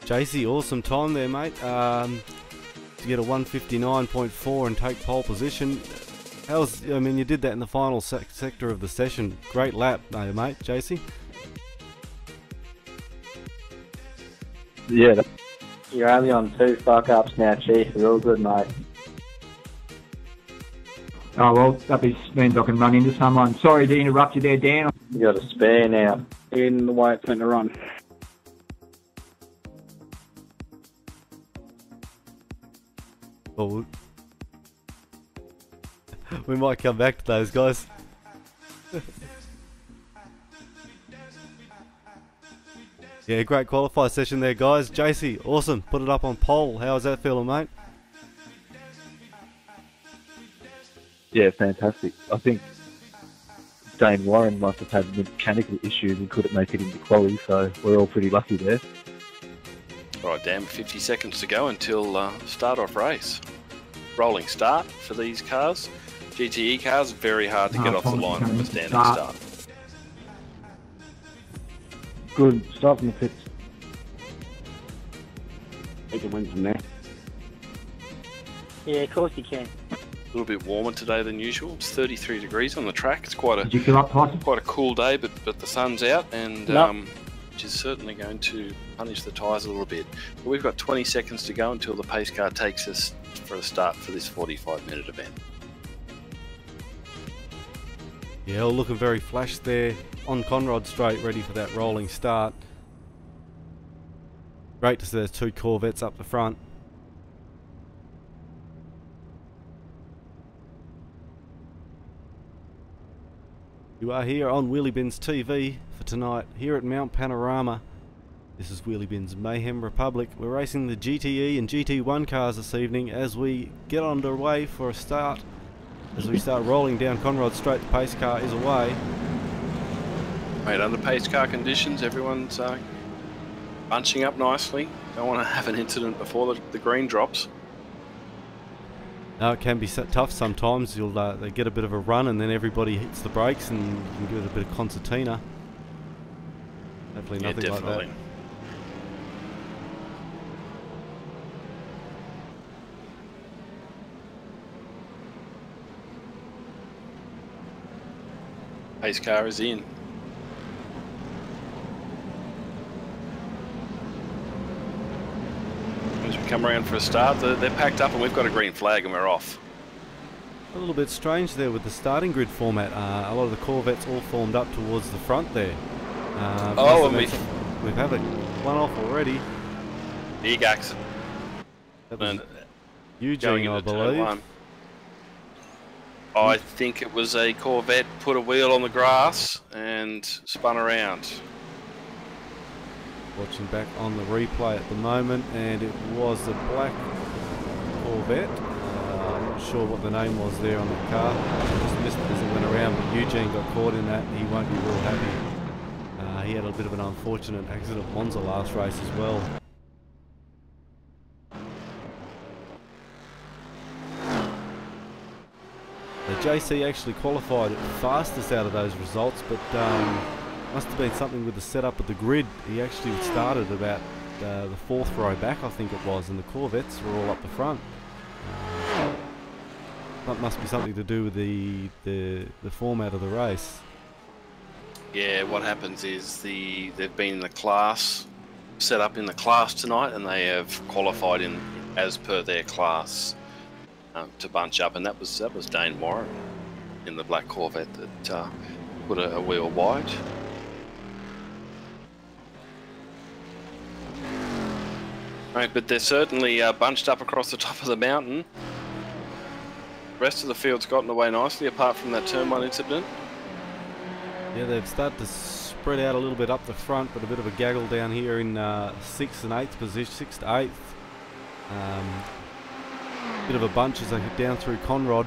Speaker 1: JC, awesome time there, mate. To get a 1:59.4 and take pole position. I mean, you did that in the final sector of the session. Great lap, mate, JC.
Speaker 3: Yeah. You're only on 2 fuck-ups now, Chief. You're all good, mate.
Speaker 4: Oh, well, that means I can run into someone. Sorry to interrupt you there, Dan.
Speaker 3: You got a spare now.
Speaker 5: In the way it's meant to run.
Speaker 1: Well, we might come back to those guys. Yeah, great qualify session there, guys. JC, awesome. Put it up on pole. How's that feeling, mate?
Speaker 6: Yeah, fantastic. I think Dane Warren must have had mechanical issues and couldn't make it into quali, so we're all pretty lucky there.
Speaker 2: All right, Dan, 50 seconds to go until start-off race. rolling start for these cars. GTE cars, very hard to get off the line from a standing start.
Speaker 5: Good. Start from the pits. You can win from there.
Speaker 7: Yeah, of course you can.
Speaker 2: A little bit warmer today than usual. It's 33 degrees on the track. It's quite
Speaker 4: Did you fill up, Tyson?
Speaker 2: a cool day, but the sun's out, and which is certainly going to punish the tyres a little bit. But we've got 20 seconds to go until the pace car takes us for a start for this 45-minute event.
Speaker 1: Yeah, all looking very flash there on Conrod Straight, ready for that rolling start. Great to see those two Corvettes up the front. You are here on Wheelybins TV for tonight here at Mount Panorama. This is Wheelybins Mayhem Republic. We're racing the GTE and GT1 cars this evening as we get underway for a start. As we start rolling down Conrod Straight, the pace car is away.
Speaker 2: Right, under pace car conditions, everyone's bunching up nicely. Don't want to have an incident before the green drops.
Speaker 1: No, it can be tough sometimes. They get a bit of a run and then everybody hits the brakes and you can give it a bit of concertina. Hopefully nothing like that.
Speaker 2: Pace car is in. As we come around for a start, they're packed up and we've got a green flag and we're off.
Speaker 1: A little bit strange there with the starting grid format. A lot of the Corvettes all formed up towards the front there.
Speaker 2: And
Speaker 1: we've had one off already.
Speaker 2: Big accident.
Speaker 1: That was Eugene, I believe.
Speaker 2: I think it was a Corvette put a wheel on the grass and spun around.
Speaker 1: Watching back on the replay at the moment, and it was a black Corvette. I'm not sure what the name was there on the car. I just missed it as it went around, but Eugene got caught in that. He won't be real happy. He had a bit of an unfortunate accident at Monza last race as well. The JC actually qualified fastest out of those results, but must have been something with the setup of the grid. He actually started about the fourth row back, I think it was, and the Corvettes were all up the front. That must be something to do with the format of the race.
Speaker 2: Yeah, what happens is they've been in the class, set up in the class tonight, and they have qualified in as per their class. To bunch up, and that was Dane Warren in the black Corvette that put a wheel wide. Right, but they're certainly bunched up across the top of the mountain. The rest of the field's gotten away nicely, apart from that turn one incident.
Speaker 1: Yeah, they've started to spread out a little bit up the front, but a bit of a gaggle down here in 6th and 8th position, 6th to 8th. Bit of a bunch as they get down through Conrod.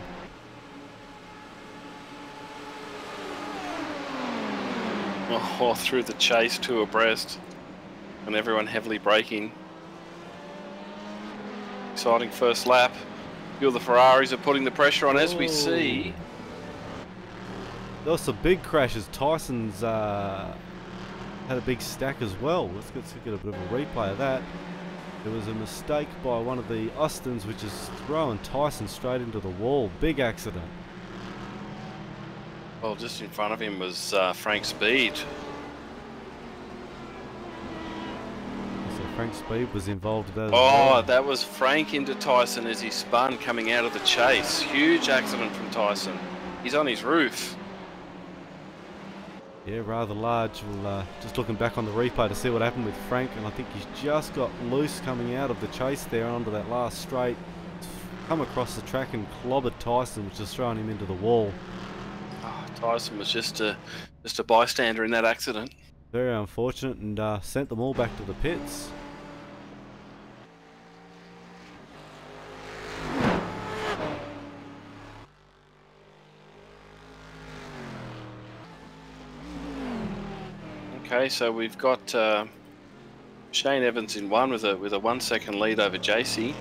Speaker 2: Oh, through the chase, two abreast, and everyone heavily braking. Exciting first lap. A few of the Ferraris are putting the pressure on, as we see.
Speaker 1: There were some big crashes. Tyson's had a big stack as well. Let's get a bit of a replay of that. There was a mistake by one of the Austins, which is throwing Tyson straight into the wall. Big accident.
Speaker 2: Well, just in front of him was Frank Speed.
Speaker 1: So Frank Speed was involved with that as
Speaker 2: well.
Speaker 1: well.
Speaker 2: That was Frank into Tyson as he spun coming out of the chase. Huge accident from Tyson. He's on his roof.
Speaker 1: Yeah, rather large. We'll, just looking back on the replay to see what happened with Frank, and I think he's just got loose coming out of the chase there onto that last straight. Come across the track and clobbered Tyson, which is throwing him into the wall.
Speaker 2: Oh, Tyson was just a bystander in that accident.
Speaker 1: Very unfortunate, and sent them all back to the pits.
Speaker 2: Okay, so we've got Shane Evans in one with a 1 second lead over JC.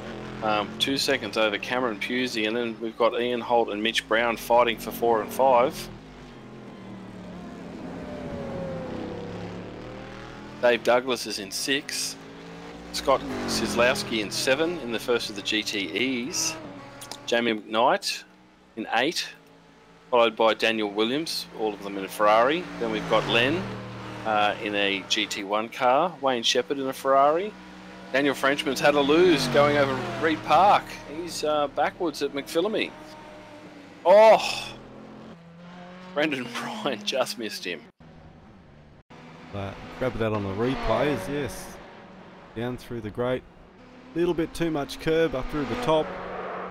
Speaker 2: 2 seconds over Cameron Pusey, and then we've got Ian Holt and Mitch Brown fighting for 4 and 5. Dave Douglas is in 6. Scott Sislowski in 7 in the first of the GTEs. Jamie McKnight in 8, followed by Daniel Williams, all of them in a Ferrari. Then we've got Len in a GT1 car, Wayne Shepherd in a Ferrari. Daniel Frenchman's had a lose going over Reed Park. He's backwards at McPhillamy. Oh! Brendan Bryan just missed him.
Speaker 1: Grab that on the replays, yes. Down through the grate. Little bit too much curb up through the top.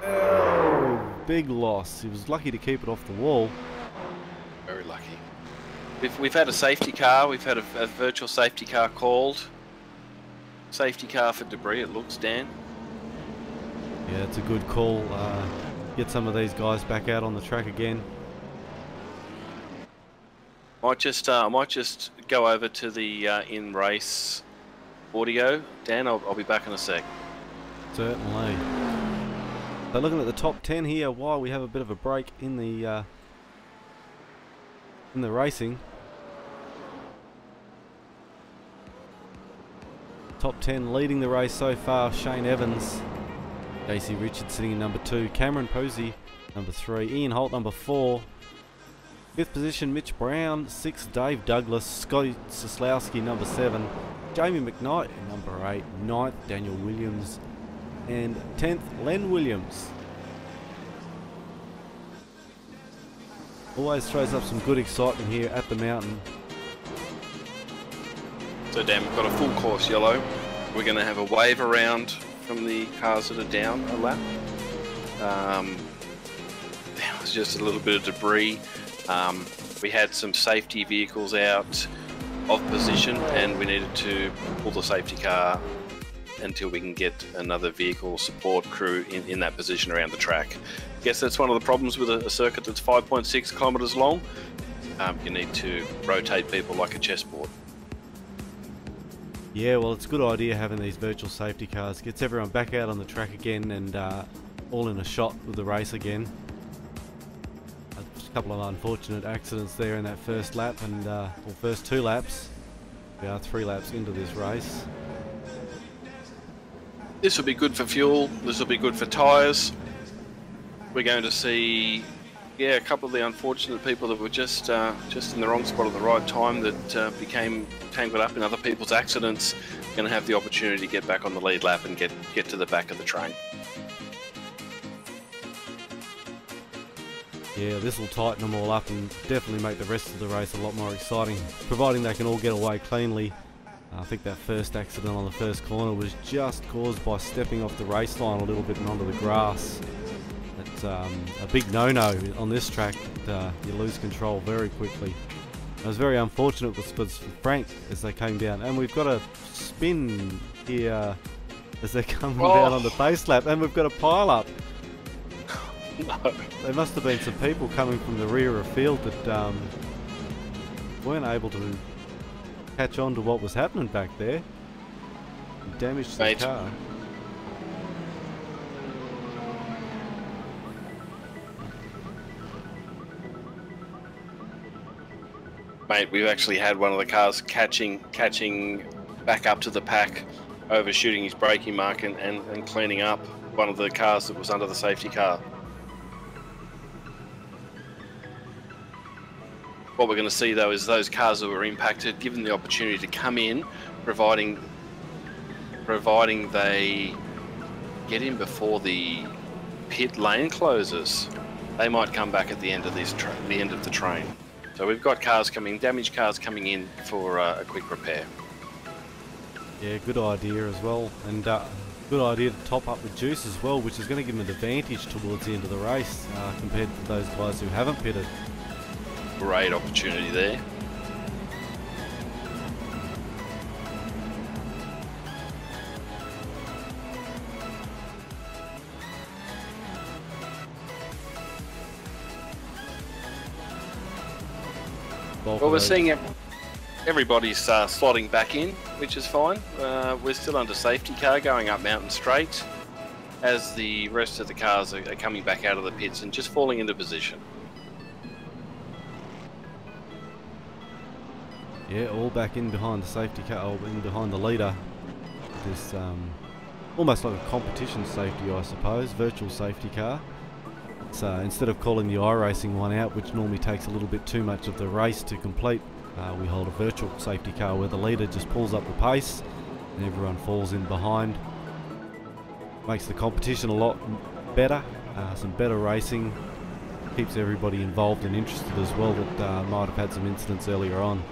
Speaker 1: Oh, big loss. He was lucky to keep it off the wall.
Speaker 2: Very lucky. We've had a safety car. We've had a virtual safety car called. Safety car for debris, it looks, Dan.
Speaker 1: Yeah, it's a good call. Get some of these guys back out on the track again.
Speaker 2: I might just go over to the in-race audio. Dan, I'll be back in a sec.
Speaker 1: Certainly. So looking at the top 10 here, while we have a bit of a break in the racing. Top 10 leading the race so far, Shane Evans, JC Richards sitting in number 2, Cameron Posey number 3, Ian Holt number 4, 5th position Mitch Brown, 6th Dave Douglas, Scotty Sislowski number 7, Jamie McKnight number 8, 9th Daniel Williams, and 10th Len Williams. Always throws up some good excitement here at the mountain.
Speaker 2: So Dan, we've got a full course yellow. We're going to have a wave around from the cars that are down a lap. There was just a little bit of debris. We had some safety vehicles out of position, and we needed to pull the safety car until we can get another vehicle support crew in that position around the track. I guess that's one of the problems with a circuit that's 5.6 kilometres long. You need to rotate people like a chessboard.
Speaker 1: Yeah, well, it's a good idea having these virtual safety cars. Gets everyone back out on the track again and all in a shot with the race again. A couple of unfortunate accidents there in that first lap and or first 2 laps. We are 3 laps into this race.
Speaker 2: This will be good for fuel. This will be good for tyres. We're going to see, yeah, a couple of the unfortunate people that were just in the wrong spot at the right time that became tangled up in other people's accidents. Going to have the opportunity to get back on the lead lap and get to the back of the train.
Speaker 1: Yeah, this will tighten them all up and definitely make the rest of the race a lot more exciting, providing they can all get away cleanly. I think that first accident on the first corner was just caused by stepping off the race line a little bit and onto the grass. It's a big no-no on this track. You lose control very quickly. It was very unfortunate for Frank as they came down, and we've got a spin here as they're coming down on the base lap, and we've got a pile-up.
Speaker 2: No.
Speaker 1: There must have been some people coming from the rear of field that weren't able to catch on to what was happening back there. Damaged the car.
Speaker 2: Mate, we've actually had one of the cars catching back up to the pack, overshooting his braking mark and cleaning up one of the cars that was under the safety car. What we're going to see though is those cars that were impacted given the opportunity to come in, providing they get in before the pit lane closes. They might come back at the end of the end of the train. So we've got damaged cars coming in for a quick repair.
Speaker 1: Yeah, good idea as well, and good idea to top up the juice as well, which is going to give them an advantage towards the end of the race compared to those guys who haven't pitted.
Speaker 2: Great opportunity there. Well, we're seeing everybody's slotting back in, which is fine. We're still under safety car going up Mountain Straight. as the rest of the cars are coming back out of the pits and just falling into position.
Speaker 1: Yeah, all back in behind the safety car, or in behind the leader. This almost like a competition safety, I suppose, virtual safety car. So instead of calling the iRacing one out, which normally takes a little bit too much of the race to complete, we hold a virtual safety car where the leader just pulls up the pace and everyone falls in behind. Makes the competition a lot better, some better racing, keeps everybody involved and interested as well that might have had some incidents earlier on.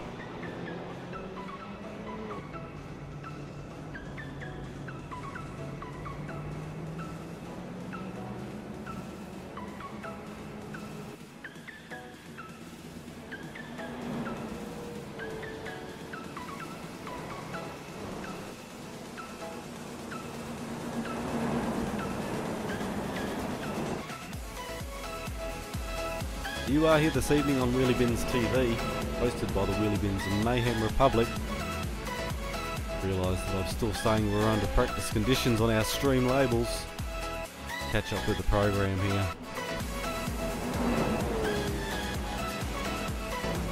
Speaker 1: You are here this evening on Wheelybins TV, hosted by the Wheelybins and Mayhem Republic. Realise that I'm still saying we're under practice conditions on our stream labels. Catch up with the program here.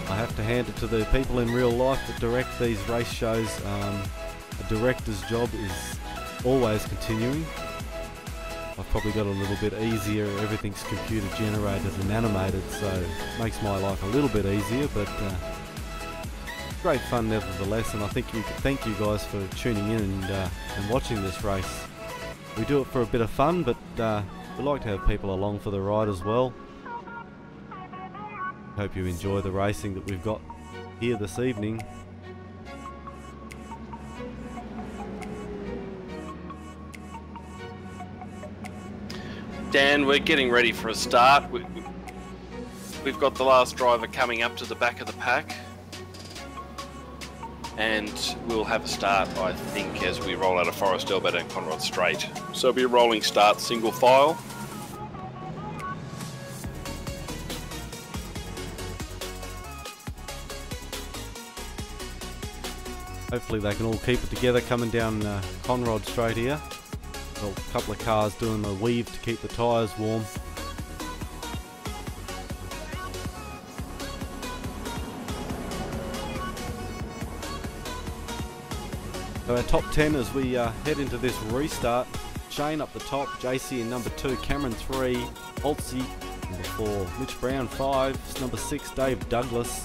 Speaker 1: I have to hand it to the people in real life that direct these race shows. A director's job is always continuing. I've probably got a little bit easier, everything's computer generated and animated, so it makes my life a little bit easier, but great fun nevertheless, and I think thank you guys for tuning in and watching this race. We do it for a bit of fun, but we like to have people along for the ride as well. Hope you enjoy the racing that we've got here this evening.
Speaker 2: Dan, we're getting ready for a start. We've got the last driver coming up to the back of the pack. And we'll have a start, I think, as we roll out of Forest Elbert and Conrod Straight. So it'll be a rolling start, single file.
Speaker 1: Hopefully they can all keep it together coming down Conrod Straight here. Well, a couple of cars doing the weave to keep the tyres warm. So our top 10 as we head into this restart. Shane up the top, JC in number 2, Cameron 3, Holtzy number 4, Mitch Brown 5, number 6 Dave Douglas,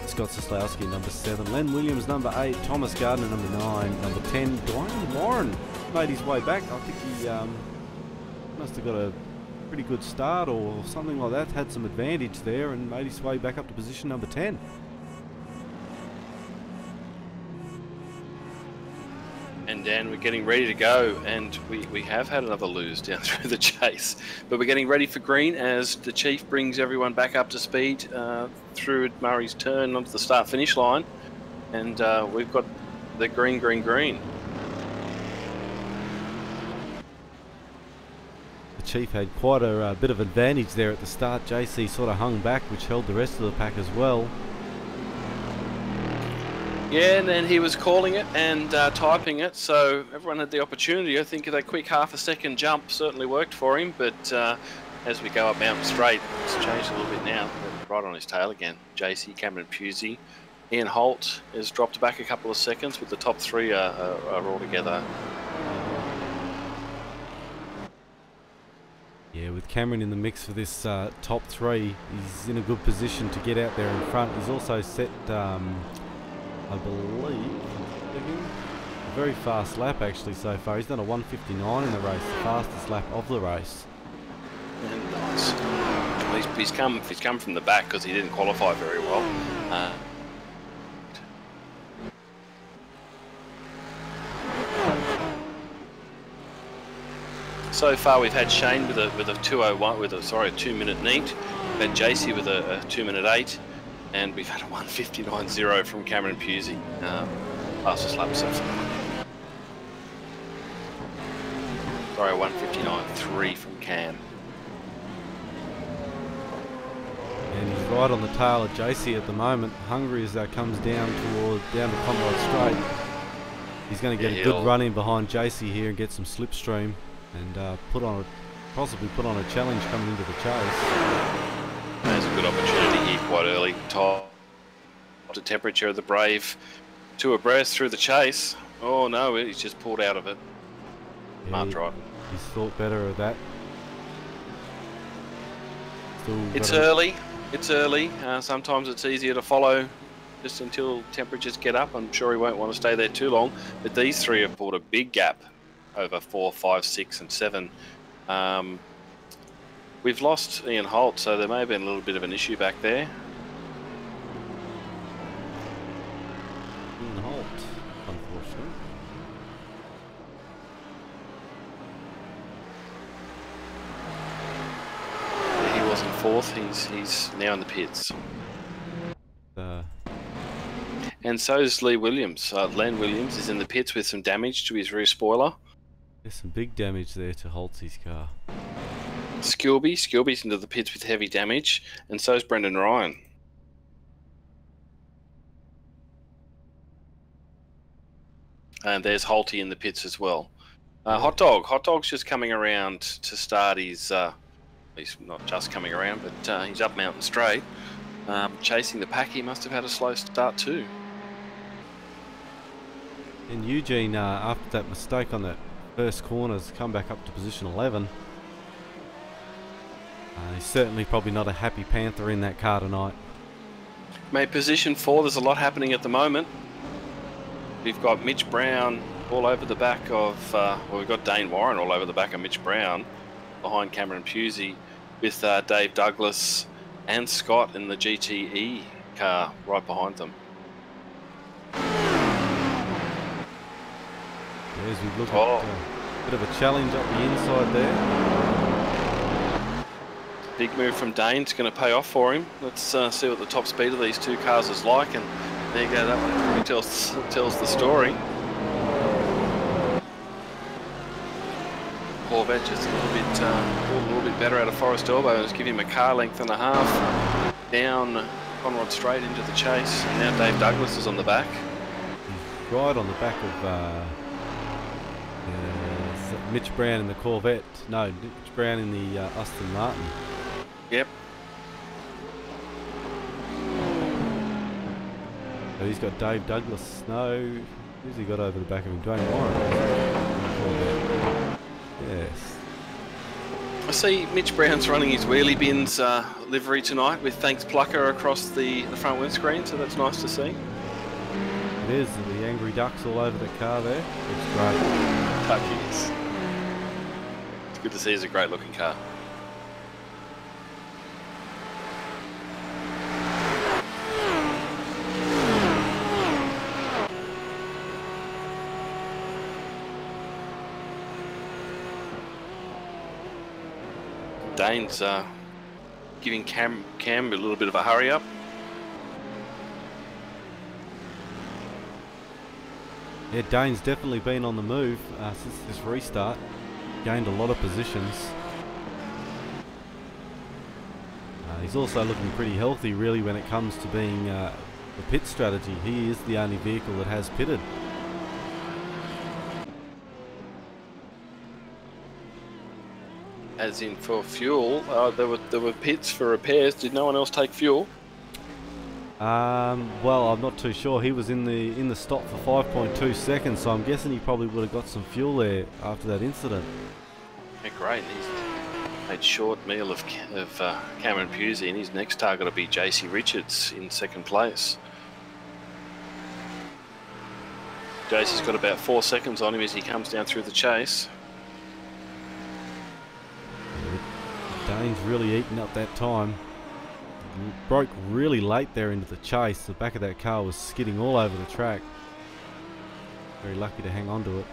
Speaker 1: Scott Soslowski in number 7, Len Williams number 8, Thomas Gardner number 9, number 10 Dwayne Warren made his way back. I think he must have got a pretty good start or something like that, had some advantage there and made his way back up to position number 10.
Speaker 2: And Dan, we're getting ready to go, and we have had another lose down through the chase, but we're getting ready for green as the Chief brings everyone back up to speed through Murray's turn onto the start-finish line, and we've got the green.
Speaker 1: Chief had quite a bit of advantage there at the start. JC sort of hung back, which held the rest of the pack as well.
Speaker 2: Yeah, and then he was calling it and typing it, so everyone had the opportunity. I think that quick half-a-second jump certainly worked for him, but as we go up Mountain Straight, it's changed a little bit now. Right on his tail again. JC, Cameron Pusey, Ian Holt has dropped back a couple of seconds, with the top 3 are all together.
Speaker 1: Yeah, with Cameron in the mix for this top 3, he's in a good position to get out there in front. He's also set, I believe, a very fast lap actually so far. He's done a 1:59 in the race, the fastest lap of the race.
Speaker 2: And nice. He's come from the back because he didn't qualify very well. So far, we've had Shane with a 2:01 with a 2-minute neat. We've had JC with a 2-minute 8, and we've had a 1:59.0 from Cameron Pusey. Fastest lap so far. Sorry, 1:59.3 from Cam.
Speaker 1: And he's right on the tail of JC at the moment. Hungry as that comes down to Conrod Straight. He's going to get a good run in behind JC here and get some slipstream. and possibly put on a challenge coming into the chase.
Speaker 2: There's a good opportunity here quite early. Top the temperature of the Brave, 2 abreast through the chase. Oh no, he's just pulled out of it.
Speaker 1: Yeah,
Speaker 2: Smart drive.
Speaker 1: He's thought better of that.
Speaker 2: It's early. It's early. Sometimes it's easier to follow just until temperatures get up. I'm sure he won't want to stay there too long. But these 3 have pulled a big gap over 4, 5, 6, and 7. We've lost Ian Holt, so there may have been a little bit of an issue back there.
Speaker 1: Ian Holt, unfortunately.
Speaker 2: He was in 4th. He's now in the pits. And so is Lee Williams. Len Williams is in the pits with some damage to his rear spoiler.
Speaker 1: There's some big damage there to Holtzy's car.
Speaker 2: Skilby's into the pits with heavy damage, and so is Brendan Ryan. And there's Holty in the pits as well. Hot Dog's just coming around to start his. He's not just coming around, but he's up Mountain Straight, chasing the pack. He must have had a slow start too.
Speaker 1: And Eugene, after that mistake on that first corner, has come back up to position 11. He's certainly probably not a happy Panther in that car tonight.
Speaker 2: Mate, position 4, there's a lot happening at the moment. We've got Mitch Brown all over the back of, well, we've got Dane Warren all over the back of Mitch Brown, behind Cameron Pusey, with Dave Douglas and Scott in the GTE car right behind them.
Speaker 1: As we look at a bit of a challenge up the inside there.
Speaker 2: Big move from Dane's going to pay off for him. Let's see what the top speed of these 2 cars is like, and there you go, that one probably tells the story. Corvette just a little bit better out of Forest Elbow. Just give him a car length and a half down Conrod Straight into the chase. And now Dave Douglas is on the back.
Speaker 1: He's right on the back of Mitch Brown in the Corvette. No, Mitch Brown in the Aston Martin.
Speaker 2: Yep.
Speaker 1: So he's got Dave Douglas. No, who's he got over the back of him? Dwayne Warren. Yes.
Speaker 2: I see Mitch Brown's running his Wheelybins livery tonight with Thanks Plucker across the front windscreen, so that's nice to see.
Speaker 1: It is, and the angry ducks all over the car there. It's great.
Speaker 2: Duckies. It's good to see. It's a great looking car. Dane's giving Cam a little bit of a hurry up.
Speaker 1: Yeah, Dane's definitely been on the move since this restart. Gained a lot of positions. He's also looking pretty healthy really when it comes to being the pit strategy. He is the only vehicle that has pitted.
Speaker 2: As in for fuel, there were pits for repairs. Did no one else take fuel?
Speaker 1: Well, I'm not too sure. He was in the stop for 5.2 seconds, so I'm guessing he probably would have got some fuel there after that incident.
Speaker 2: Yeah, great. He's made short meal of Cameron Pusey, and his next target will be JC Richards in 2nd place. JC's got about 4 seconds on him as he comes down through the chase.
Speaker 1: Dane's really eating up that time. Broke really late there into the chase. The back of that car was skidding all over the track. Very lucky to hang on to it.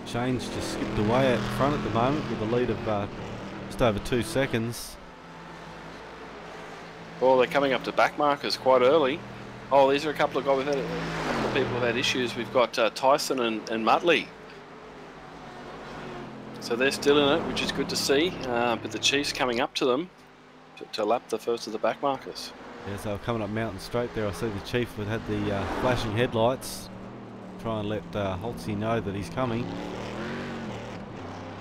Speaker 1: Shane's just skipped away at the front at the moment with a lead of just over 2 seconds.
Speaker 2: Well, they're coming up to back markers quite early. Oh, these are a couple of guys. We've had a couple of people have had issues. We've got Tyson and Muttley. So they're still in it, which is good to see. But the Chiefs coming up to them. to lap the first of the back markers.
Speaker 1: Yeah, so coming up Mountain Straight there, I see the Chief had the flashing headlights. Try and let Holtzy know that he's coming.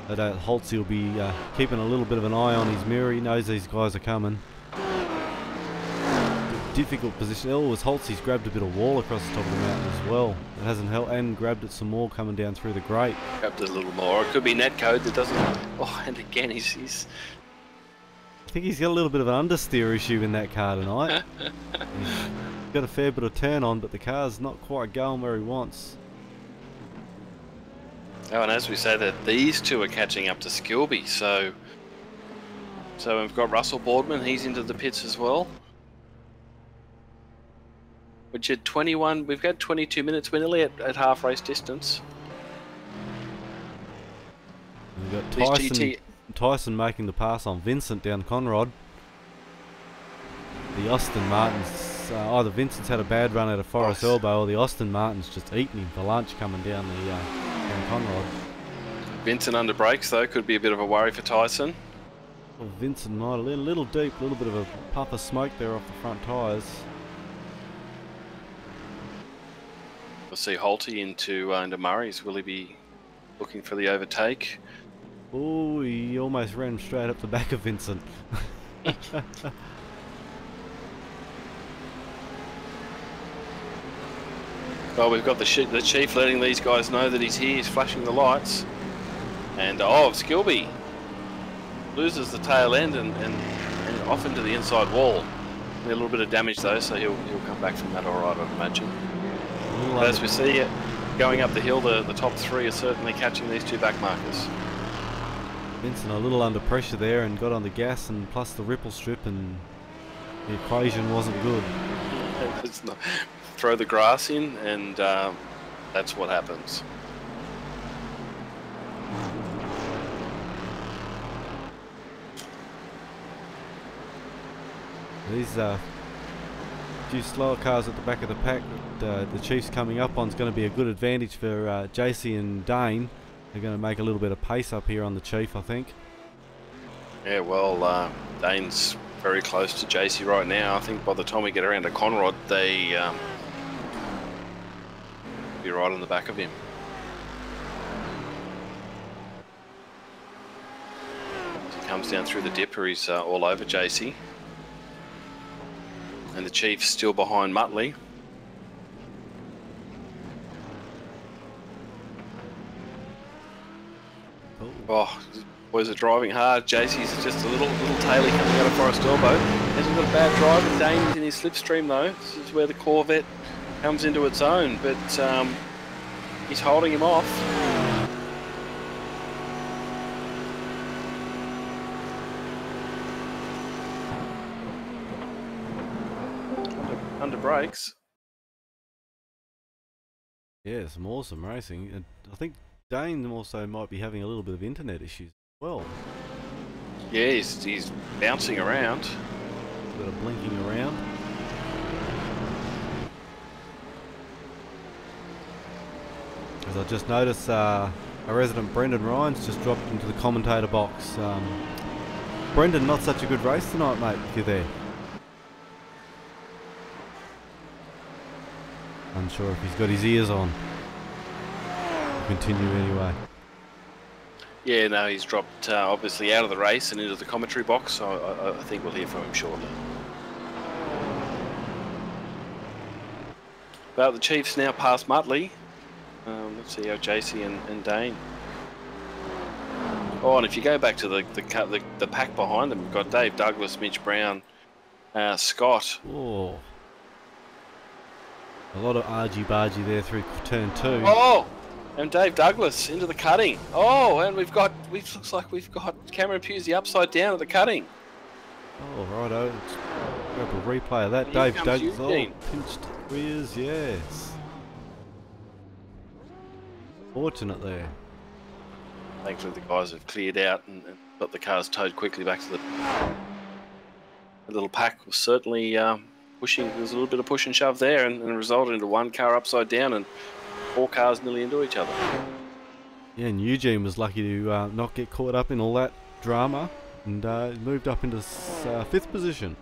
Speaker 1: But Holtzy will be keeping a little bit of an eye on his mirror. He knows these guys are coming. Difficult position. Oh, as Holtzy's grabbed a bit of wall across the top of the mountain as well. It hasn't helped, and grabbed it some more coming down through the grate.
Speaker 2: Grabbed it a little more. It could be netcode that doesn't. Oh, and again he's.
Speaker 1: I think he's got a little bit of an understeer issue in that car tonight. He's got a fair bit of turn on, but the car's not quite going where he wants.
Speaker 2: Oh, and as we say that these two are catching up to Skilby, so we've got Russell Boardman. He's into the pits as well. Which at 21, we've got 22 minutes. We're nearly at half race distance.
Speaker 1: We've got Tyson making the pass on Vincent down Conrod. The Austin Martins, either Vincent's had a bad run at a Forest Elbow, or the Austin Martins just eating him for lunch coming down the down Conrod.
Speaker 2: Vincent under brakes though, could be a bit of a worry for Tyson.
Speaker 1: Well, Vincent might have a little deep, a little bit of a puff of smoke there off the front tyres.
Speaker 2: We'll see Holty into Murray's. Will he be looking for the overtake?
Speaker 1: Oh, he almost ran straight up the back of Vincent.
Speaker 2: Well, we've got the Chief letting these guys know that he's here. He's flashing the lights. And, oh, Skilby loses the tail end and off into the inside wall. A little bit of damage, though, so he'll come back from that all right, I'd imagine. But as we see it, going up the hill, the top three are certainly catching these two back markers.
Speaker 1: Vincent a little under pressure there and got on the gas, and plus the ripple strip, and the equation wasn't good.
Speaker 2: Throw the grass in, and that's what happens.
Speaker 1: These few slower cars at the back of the pack that the Chiefs coming up on is going to be a good advantage for JC and Dane. They're going to make a little bit of pace up here on the Chief, I think. Yeah,
Speaker 2: well, Dane's very close to JC right now. I think by the time we get around to Conrod, they be right on the back of him. As he comes down through the dipper, he's all over JC. And the Chief's still behind Muttley. Oh, boys are driving hard. JC's just a little taily coming out of Forest Elbow. Hasn't got a bad drive, and Dane's in his slipstream though. This is where the Corvette comes into its own, but he's holding him off. Under brakes.
Speaker 1: Yeah, some awesome racing. And I think Dane also might be having a little bit of internet issues as well.
Speaker 2: Yeah, he's bouncing around.
Speaker 1: A bit of blinking around. As I just noticed, our resident Brendan Ryan's just dropped into the commentator box. Brendan, not such a good race tonight, mate, if you're there. Unsure if he's got his ears on. We'll continue anyway.
Speaker 2: Yeah, no, he's dropped obviously out of the race and into the commentary box, so I think we'll hear from him shortly. Well, the Chiefs now past Muttley. Let's see how JC and Dane. Oh, and if you go back to the pack behind them, we've got Dave Douglas, Mitch Brown, Scott.
Speaker 1: Oh. A lot of argy-bargy there through turn 2.
Speaker 2: Oh! And Dave Douglas into the cutting. Oh, and looks like we've got Cameron Pusey upside down at the cutting.
Speaker 1: Oh, righto. Let's grab a replay of that. Dave Douglas. Oh, pinched rears, yes. Fortunate there.
Speaker 2: Thankfully the guys have cleared out and got the cars towed quickly back to the little pack. Was certainly pushing. There was a little bit of push and shove there, and resulted into one car upside down and 4 cars nearly into each other.
Speaker 1: Yeah, and Eugene was lucky to not get caught up in all that drama. and moved up into 5th position.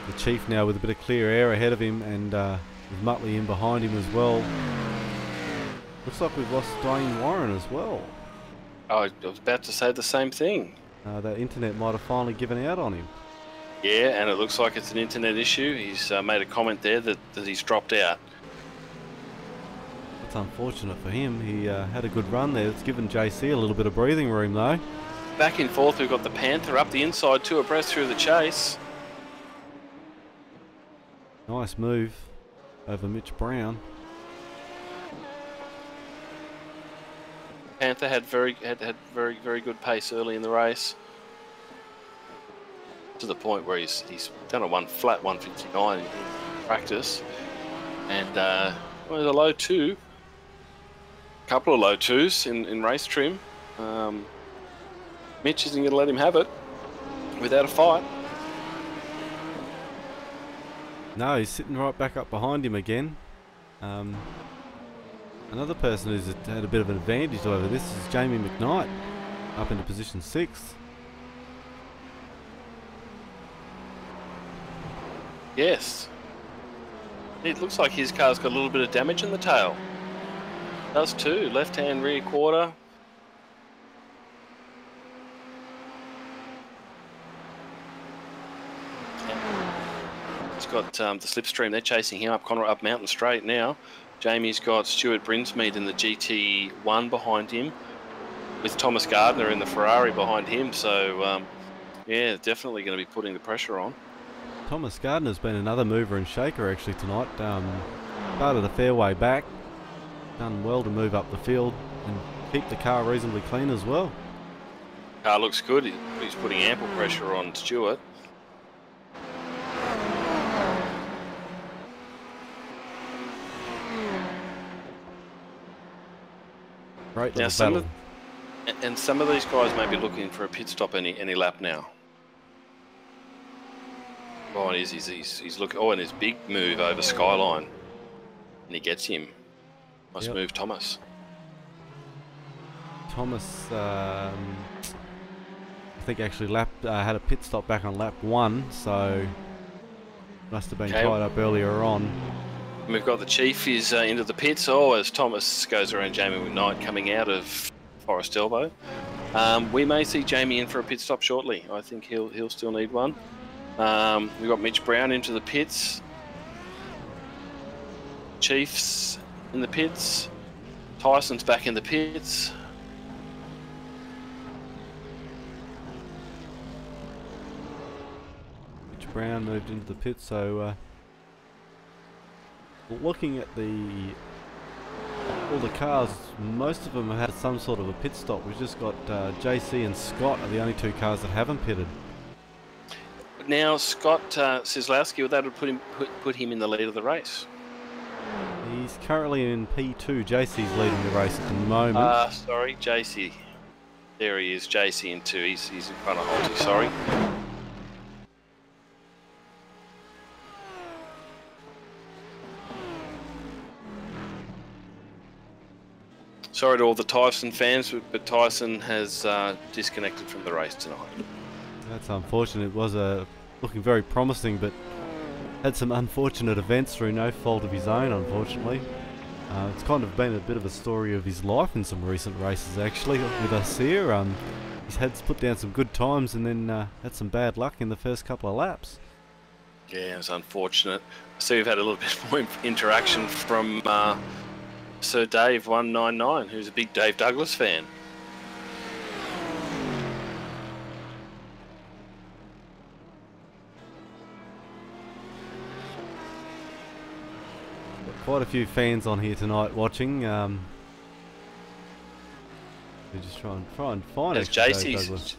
Speaker 1: The Chief now with a bit of clear air ahead of him, and with Muttley in behind him as well. Looks like we've lost Dwayne Warren as well.
Speaker 2: Oh, I was about to say the same thing.
Speaker 1: That internet might have finally given out on him.
Speaker 2: Yeah, and it looks like it's an internet issue. He's made a comment there that he's dropped out.
Speaker 1: That's unfortunate for him. He had a good run there. It's given JC a little bit of breathing room though.
Speaker 2: Back in 4th, we've got the Panther up the inside, 2 abreast through the chase.
Speaker 1: Nice move over Mitch Brown.
Speaker 2: Panther had very good pace early in the race, to the point where he's done a flat 159 in practice, and well, a low 2, a couple of low 2s in race trim. Mitch isn't going to let him have it without a fight.
Speaker 1: No, he's sitting right back up behind him again. Another person who's had a bit of an advantage over this is Jamie McKnight, up into position 6.
Speaker 2: Yes. It looks like his car's got a little bit of damage in the tail. Does too. Left-hand rear quarter. He's got the slipstream. They're chasing him up Mountain Straight now. Jamie's got Stuart Brinsmead in the GT1 behind him, with Thomas Gardner in the Ferrari behind him. So, yeah, definitely going to be putting the pressure on.
Speaker 1: Thomas Gardner's been another mover and shaker actually tonight. Started a fair way back, done well to move up the field and keep the car reasonably clean as well.
Speaker 2: Car looks good. He's putting ample pressure on Stuart.
Speaker 1: Great
Speaker 2: Now
Speaker 1: little battle.
Speaker 2: some of these guys may be looking for a pit stop any lap now. Oh, he's looking. Oh, and his big move over Skyline, and he gets him. Nice move, Thomas.
Speaker 1: Thomas, I think actually had a pit stop back on lap 1, so must have been tied up earlier on.
Speaker 2: We've got the Chief is into the pits. Oh, as Thomas goes around Jamie McKnight coming out of Forest Elbow. We may see Jamie in for a pit stop shortly. I think he'll still need one. We've got Mitch Brown into the pits. Chief's in the pits. Tyson's back in the pits.
Speaker 1: Mitch Brown moved into the pits, so looking at all the cars, most of them have had some sort of a pit stop. We've just got JC and Scott are the only 2 cars that haven't pitted.
Speaker 2: Now Scott Sislowski, that would put him in the lead of the race.
Speaker 1: He's currently in P2. JC's leading the race at the moment.
Speaker 2: Sorry, JC. There he is, JC in 2. He's in front of Holty, sorry. Sorry to all the Tyson fans, but Tyson has disconnected from the race tonight.
Speaker 1: That's unfortunate. It was looking very promising, but had some unfortunate events through no fault of his own, unfortunately. It's kind of been a bit of a story of his life in some recent races, actually, with us here. He's had to put down some good times and then had some bad luck in the first couple of laps.
Speaker 2: Yeah, it was unfortunate. So we've had a little bit more interaction from Sir Dave 199, who's a big Dave Douglas fan.
Speaker 1: Quite a few fans on here tonight watching. We just try and find
Speaker 2: As JC's.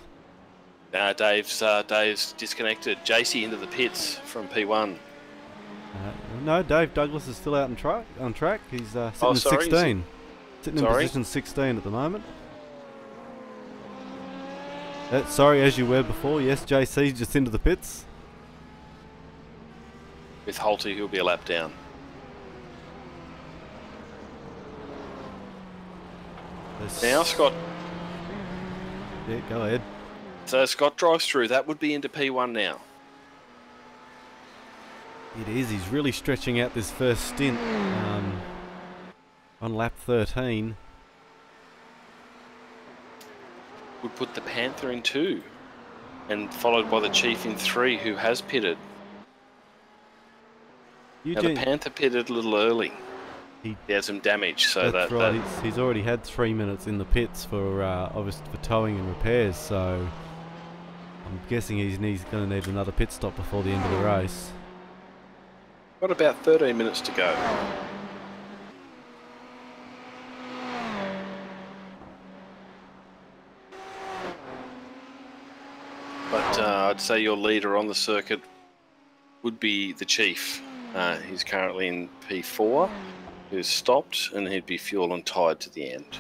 Speaker 2: Dave's disconnected. JC into the pits from P1.
Speaker 1: No, Dave Douglas is still out on track. He's sitting at 16. Sitting in position 16 at the moment. Sorry, as you were before, yes, JC just into the pits.
Speaker 2: With Holty, who'll be a lap down. Now Scott.
Speaker 1: Yeah, go ahead.
Speaker 2: So Scott drives through. That would be into P1 now.
Speaker 1: It is. He's really stretching out this first stint on lap 13.
Speaker 2: Would put the Panther in 2, and followed by the Chief in 3, who has pitted. Now the Panther pitted a little early. He had some damage, so
Speaker 1: that's right. He's already had 3 minutes in the pits for obviously for towing and repairs. So I'm guessing he's going to need another pit stop before the end of the race.
Speaker 2: Got about 13 minutes to go. But I'd say your leader on the circuit would be the Chief. He's currently in P4, who's stopped, and he'd be fuel and tied to the end.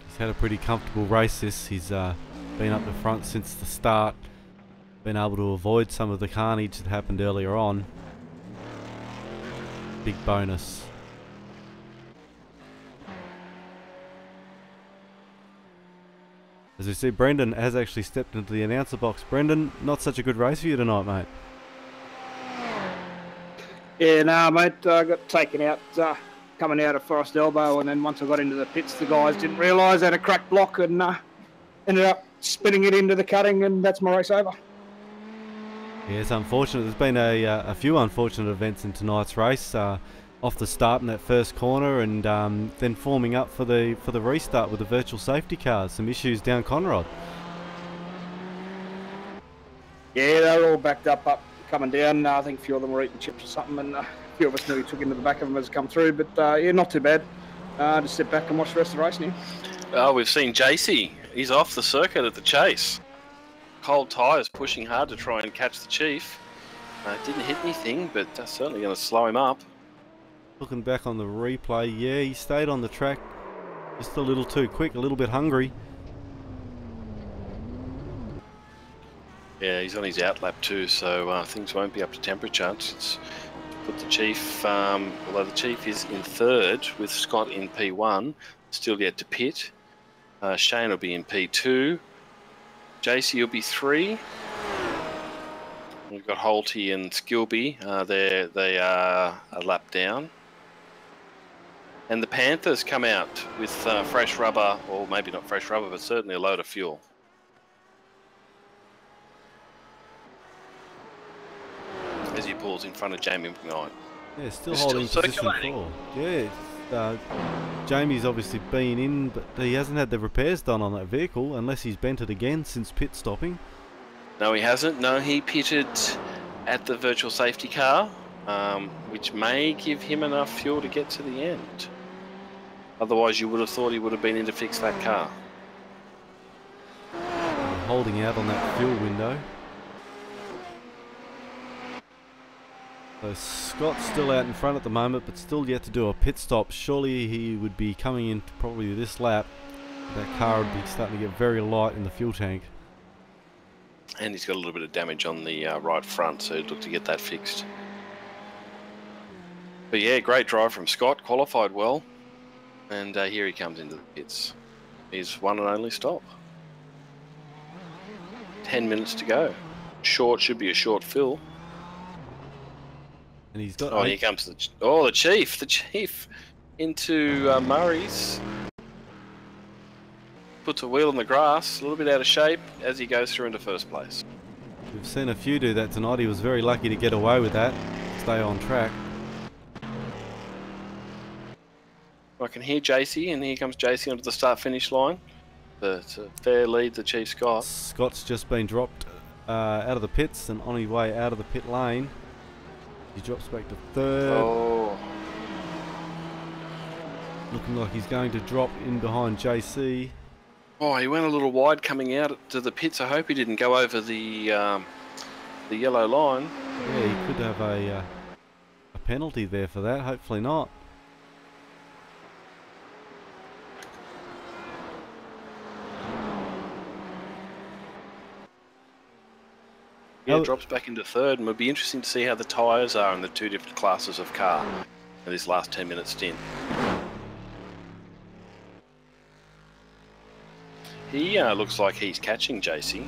Speaker 1: He's had a pretty comfortable race this. He's been up the front since the start. Been able to avoid some of the carnage that happened earlier on. Big bonus. As we see, Brendan has actually stepped into the announcer box. Brendan, not such a good race for you tonight, mate.
Speaker 7: Yeah, no, mate. I got taken out coming out of Forest Elbow, and then once I got into the pits, the guys didn't realise I had a cracked block and ended up spinning it into the cutting, and that's my race over.
Speaker 1: Yeah, it's unfortunate. There's been a few unfortunate events in tonight's race. Off the start in that first corner, and then forming up for the restart with the virtual safety cars. Some issues down Conrod.
Speaker 7: Yeah, they were all backed up coming down. I think a few of them were eating chips or something, and a few of us nearly took into the back of them as they come through. But yeah, not too bad. Just sit back and watch the rest of the race now.
Speaker 2: Oh, we've seen JC. He's off the circuit at the chase. Cold tyres pushing hard to try and catch the Chief. Didn't hit anything, but that's certainly going to slow him up.
Speaker 1: Looking back on the replay, yeah, he stayed on the track just a little too quick, a little bit hungry.
Speaker 2: Yeah, he's on his out lap too, so things won't be up to temperature. It's put the Chief, although the Chief is in 3rd with Scott in P1, still yet to pit. Shane will be in P2. JC will be 3. We've got Holty and Skilby. They are a lap down. And the Panthers come out with fresh rubber, or maybe not fresh rubber, but certainly a load of fuel. As he pulls in front of Jamie McKnight.
Speaker 1: Yeah, still holding position 4. Yeah, Jamie's obviously been in, but he hasn't had the repairs done on that vehicle, unless he's bent it again since pit stopping.
Speaker 2: No, he hasn't. No, he pitted at the virtual safety car, which may give him enough fuel to get to the end. Otherwise, you would have thought he would have been in to fix that car.
Speaker 1: Holding out on that fuel window. So Scott's still out in front at the moment, but still yet to do a pit stop. Surely he would be coming in probably this lap. That car would be starting to get very light in the fuel tank.
Speaker 2: And he's got a little bit of damage on the right front, so he'd look to get that fixed. But yeah, great drive from Scott, qualified well. And here he comes into the pits. His one and only stop. 10 minutes to go. Short, should be a short fill.
Speaker 1: And he's got...
Speaker 2: Oh, here comes the Chief. The Chief into Murray's. Puts a wheel in the grass, a little bit out of shape as he goes through into first place.
Speaker 1: We've seen a few do that tonight. He was very lucky to get away with that. Stay on track.
Speaker 2: I can hear JC, and here comes JC onto the start-finish line. It's a fair lead, the Chief Scott.
Speaker 1: Scott's just been dropped out of the pits and on his way out of the pit lane. He drops back to 3rd.
Speaker 2: Oh.
Speaker 1: Looking like he's going to drop in behind JC.
Speaker 2: Oh, he went a little wide coming out to the pits. I hope he didn't go over the yellow line.
Speaker 1: Yeah, he could have a penalty there for that. Hopefully not.
Speaker 2: Yeah, drops back into 3rd, and it'll be interesting to see how the tyres are in the two different classes of car. this last 10-minute stint. He looks like he's catching JC.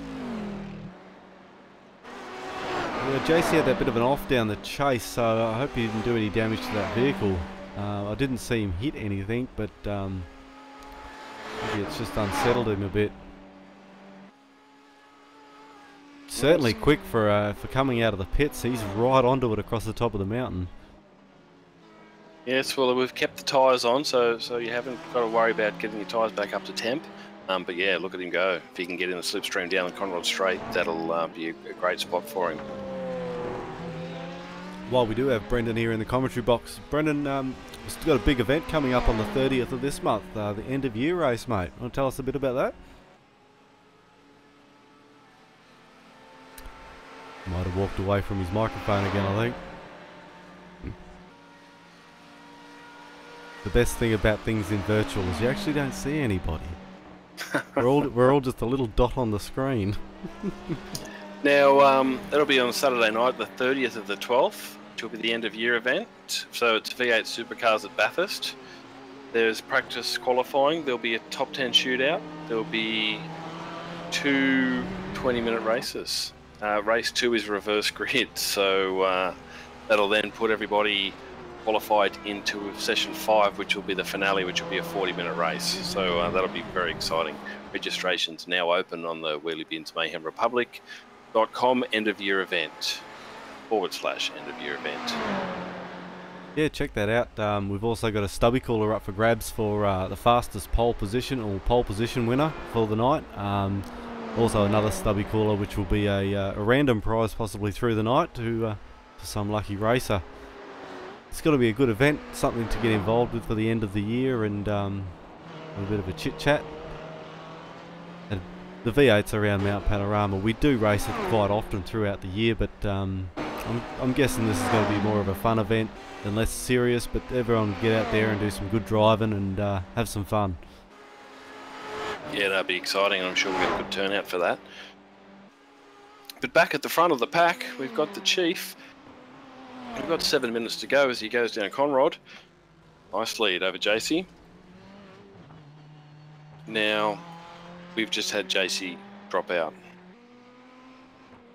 Speaker 1: Yeah, JC had that bit of an off down the chase, so I hope he didn't do any damage to that vehicle. I didn't see him hit anything, but maybe it's just unsettled him a bit. Certainly quick for coming out of the pits. He's right onto it across the top of the mountain.
Speaker 2: Yes, well, we've kept the tyres on, so you haven't got to worry about getting your tyres back up to temp. But yeah, look at him go. If he can get in the slipstream down the Conrod Straight, that'll be a great spot for him.
Speaker 1: While we do have Brendan here in the commentary box, Brendan, we've still got a big event coming up on the 30th of this month, the end of year race, mate. Want to tell us a bit about that? Might have walked away from his microphone again, I think. The best thing about things in virtual is you actually don't see anybody. we're all just a little dot on the screen.
Speaker 2: Now, that'll be on Saturday night, the 30th of the 12th, which will be the end of year event. So it's V8 Supercars at Bathurst. There's practice qualifying. There'll be a top 10 shootout. There'll be 2 20-minute races. Race 2 is reverse grid, so that'll then put everybody qualified into session 5, which will be the finale, which will be a 40-minute race. So that'll be very exciting. Registration's now open on the Wheelybins Mayhem Republic.com end of year event / end of year event.
Speaker 1: Yeah, check that out. We've also got a stubby cooler up for grabs for the fastest pole position or pole position winner for the night. Also another stubby cooler, which will be a random prize possibly through the night to some lucky racer. It's got to be a good event, something to get involved with for the end of the year, and a bit of a chit chat. And the V8's around Mount Panorama. We do race it quite often throughout the year, but I'm guessing this is going to be more of a fun event and less serious. But everyone will get out there and do some good driving and have some fun.
Speaker 2: Yeah, that'll be exciting, and I'm sure we'll get a good turnout for that. But back at the front of the pack, we've got the Chief. We've got 7 minutes to go as he goes down Conrod. Nice lead over JC. Now, we've just had JC drop out.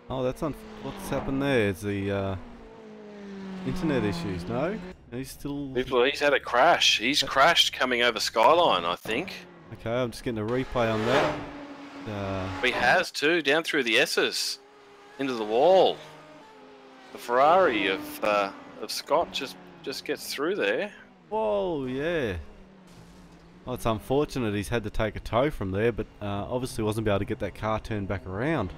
Speaker 1: Oh, that's what's happened there? Is the internet issues? No? He's still...
Speaker 2: He's had a crash. He's crashed coming over Skyline, I think.
Speaker 1: Okay, I'm just getting a replay on that.
Speaker 2: He has too, down through the S's, into the wall. The Ferrari of Scott just gets through there.
Speaker 1: Whoa, yeah. Oh, it's unfortunate he's had to take a tow from there, but obviously wasn't able to get that car turned back around.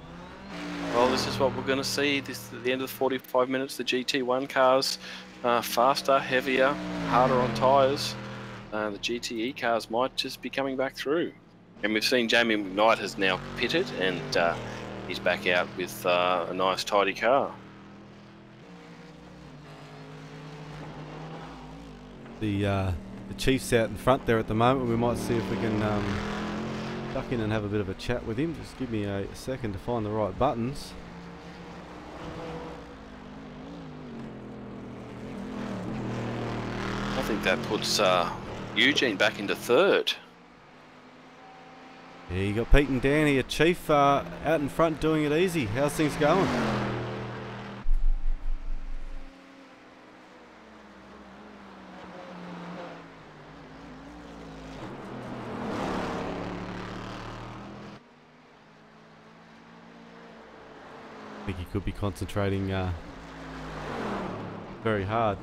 Speaker 2: Well, this is what we're going to see. This at the end of the 45 minutes. The GT1 cars, faster, heavier, harder on tyres. The GTE cars might just be coming back through. And we've seen Jamie McKnight has now pitted, and he's back out with a nice, tidy car.
Speaker 1: The Chief's out in front there at the moment. We might see if we can duck in and have a bit of a chat with him. Just give me a second to find the right buttons.
Speaker 2: I think that puts Eugene back into third.
Speaker 1: Yeah, you got Pete and Dan here. Chief out in front doing it easy. How's things going? I think he could be concentrating very hard.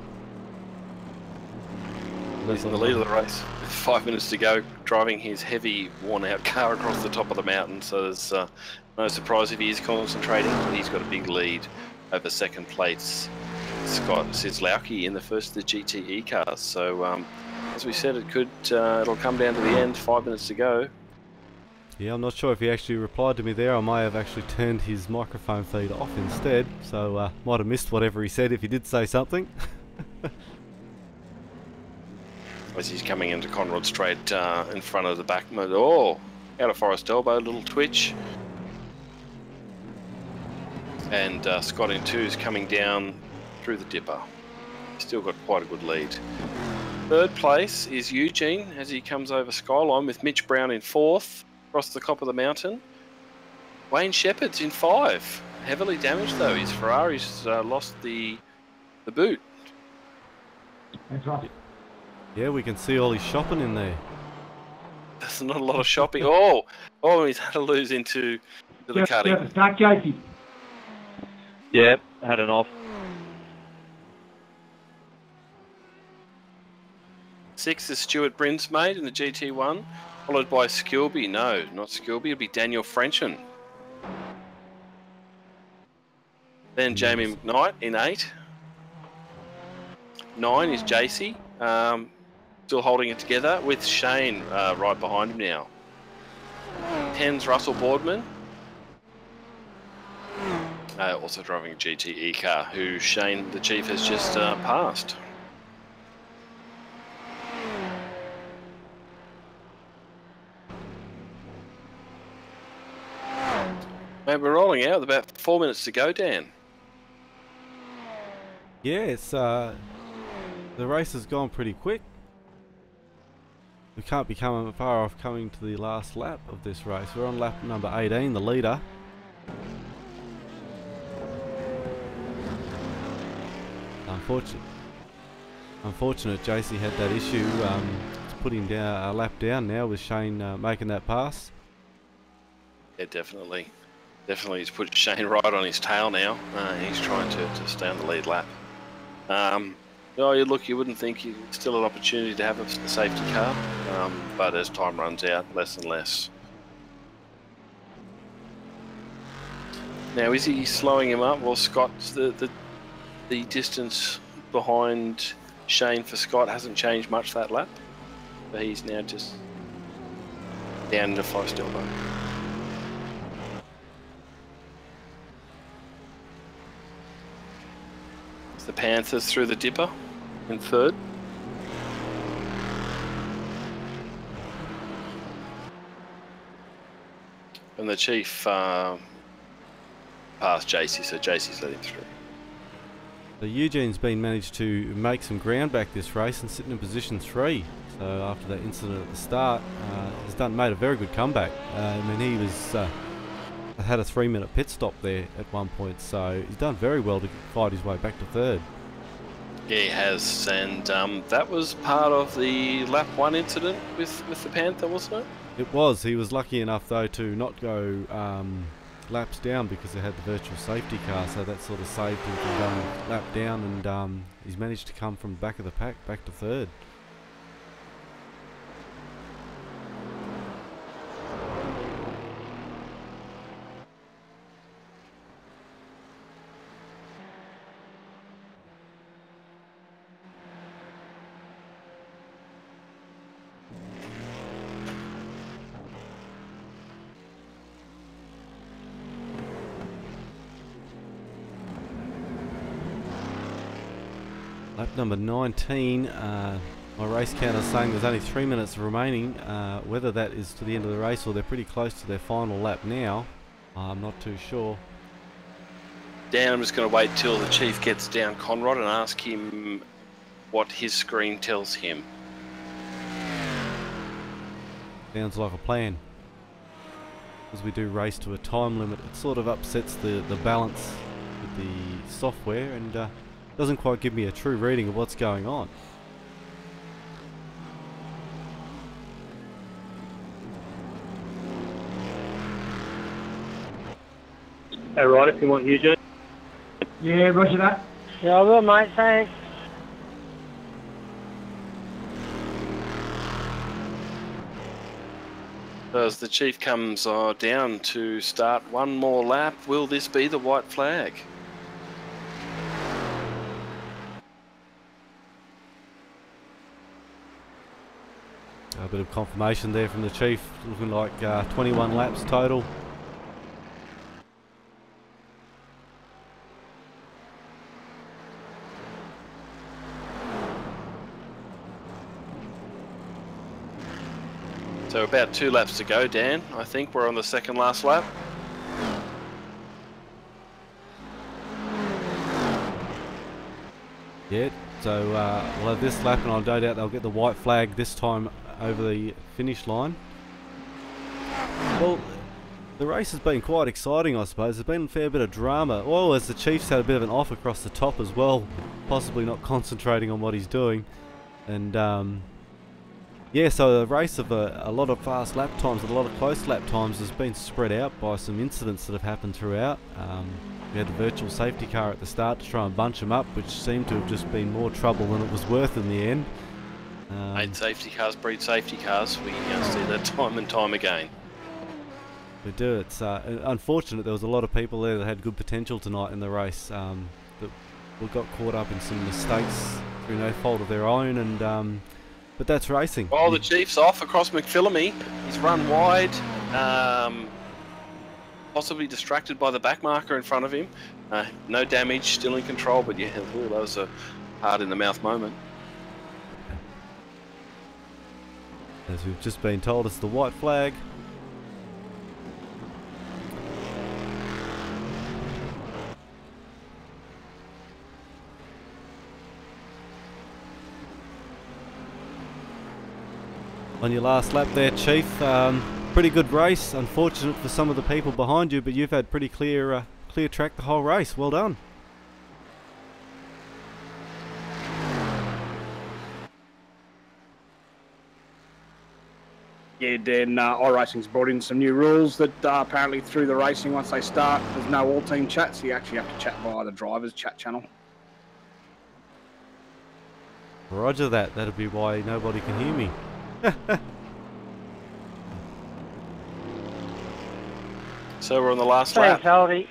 Speaker 2: He's in the lead of the race with 5 minutes to go, driving his heavy, worn-out car across the top of the mountain. So there's no surprise if he is concentrating. But he's got a big lead over second place Scott Sislowski in the first of the GTE cars. So as we said, it'll come down to the end. 5 minutes to go.
Speaker 1: Yeah, I'm not sure if he actually replied to me there. I may have actually turned his microphone feed off instead, so might have missed whatever he said if he did say something.
Speaker 2: As he's coming into Conrod Straight in front of the back. Oh, out of Forest Elbow, little twitch. And Scott in 2 is coming down through the dipper. Still got quite a good lead. Third place is Eugene as he comes over Skyline with Mitch Brown in fourth across the top of the mountain. Wayne Shepherd's in 5. Heavily damaged though. His Ferrari's lost the boot.
Speaker 4: That's right.
Speaker 1: Yeah, we can see all his shopping in there.
Speaker 2: There's not a lot of shopping. Oh, he's had to lose into the cutting.
Speaker 4: Start, Casey.
Speaker 6: Yeah, had an off.
Speaker 2: 6 is Stuart Brinsmaid in the GT1, followed by Skilby. No, not Skilby. It'll be Daniel Frenchen. Then Jamie McKnight in 8. 9 is JC, still holding it together with Shane right behind him now. 10's Russell Boardman, also driving a GTE car, who Shane, the Chief, has just passed. Mate, we're rolling out with about 4 minutes to go, Dan.
Speaker 1: Yeah, it's the race has gone pretty quick. We can't be coming far off coming to the last lap of this race. We're on lap number 18, the leader. Unfortunate JC had that issue. It's put him down a lap down now with Shane making that pass.
Speaker 2: Yeah, definitely. Definitely, he's put Shane right on his tail now. He's trying to stay on the lead lap. Oh, you wouldn't think he's still an opportunity to have a safety car, but as time runs out, less and less. Now, is he slowing him up? Well, Scott's the distance behind Shane for Scott hasn't changed much that lap, but he's now just down into Forest Elbow. The Panthers through the dipper in 3rd. And the Chief passed JC, so JC's let him through.
Speaker 1: So Eugene's managed to make some ground back this race and sitting in position 3. So after that incident at the start, has made a very good comeback. I mean, he was had a 3-minute pit stop there at one point, so he's done very well to fight his way back to 3rd.
Speaker 2: Yeah, he has, and that was part of the lap 1 incident with the Panther, wasn't it?
Speaker 1: It was. He was lucky enough though to not go laps down because they had the virtual safety car, so that sort of saved him from going lap down, and he's managed to come from the back of the pack back to 3rd. Lap number 19, my race counter saying there's only 3 minutes remaining. Whether that is to the end of the race or they're pretty close to their final lap now, I'm not too sure.
Speaker 2: Dan, I'm just going to wait till the Chief gets down Conrod and ask him what his screen tells him.
Speaker 1: Sounds like a plan. As we do race to a time limit, it sort of upsets the balance with the software and doesn't quite give me a true reading of what's going on.
Speaker 5: Hey, right, if you want Eugene.
Speaker 4: Yeah, roger that.
Speaker 3: Yeah, I will, mate, thanks.
Speaker 2: So as the Chief comes down to start one more lap, will this be the white flag?
Speaker 1: A bit of confirmation there from the Chief, looking like 21 laps total.
Speaker 2: So about 2 laps to go, Dan. I think we're on the second last lap.
Speaker 1: Yeah, So we'll have this lap, and I no doubt they'll get the white flag this time over the finish line. Well, the race has been quite exciting, I suppose. There's been a fair bit of drama. Well, as the Chief's had a bit of an off across the top as well, possibly not concentrating on what he's doing. And yeah, so the race of a lot of fast lap times, a lot of close lap times has been spread out by some incidents that have happened throughout. We had a virtual safety car at the start to try and bunch them up, which seemed to have just been more trouble than it was worth in the end.
Speaker 2: Mate, safety cars breed safety cars. We see that time and time again.
Speaker 1: We do. It's unfortunate there was a lot of people there that had good potential tonight in the race that got caught up in some mistakes through no fault of their own, and but that's racing.
Speaker 2: Well, the Chief's off across McPhillamy. He's run wide, possibly distracted by the back marker in front of him. No damage, still in control, but yeah, that was a hard in the mouth moment.
Speaker 1: As we've just been told, it's the white flag. On your last lap there, Chief, pretty good race. Unfortunate for some of the people behind you, but you've had pretty clear track the whole race. Well done.
Speaker 7: Yeah, Dan, iRacing's brought in some new rules that apparently through the racing, once they start, there's no all-team chat, so you actually have to chat via the driver's chat channel.
Speaker 1: Roger that. That'll be why nobody can hear me.
Speaker 2: So we're on the last lap.
Speaker 3: Thanks, Aldi.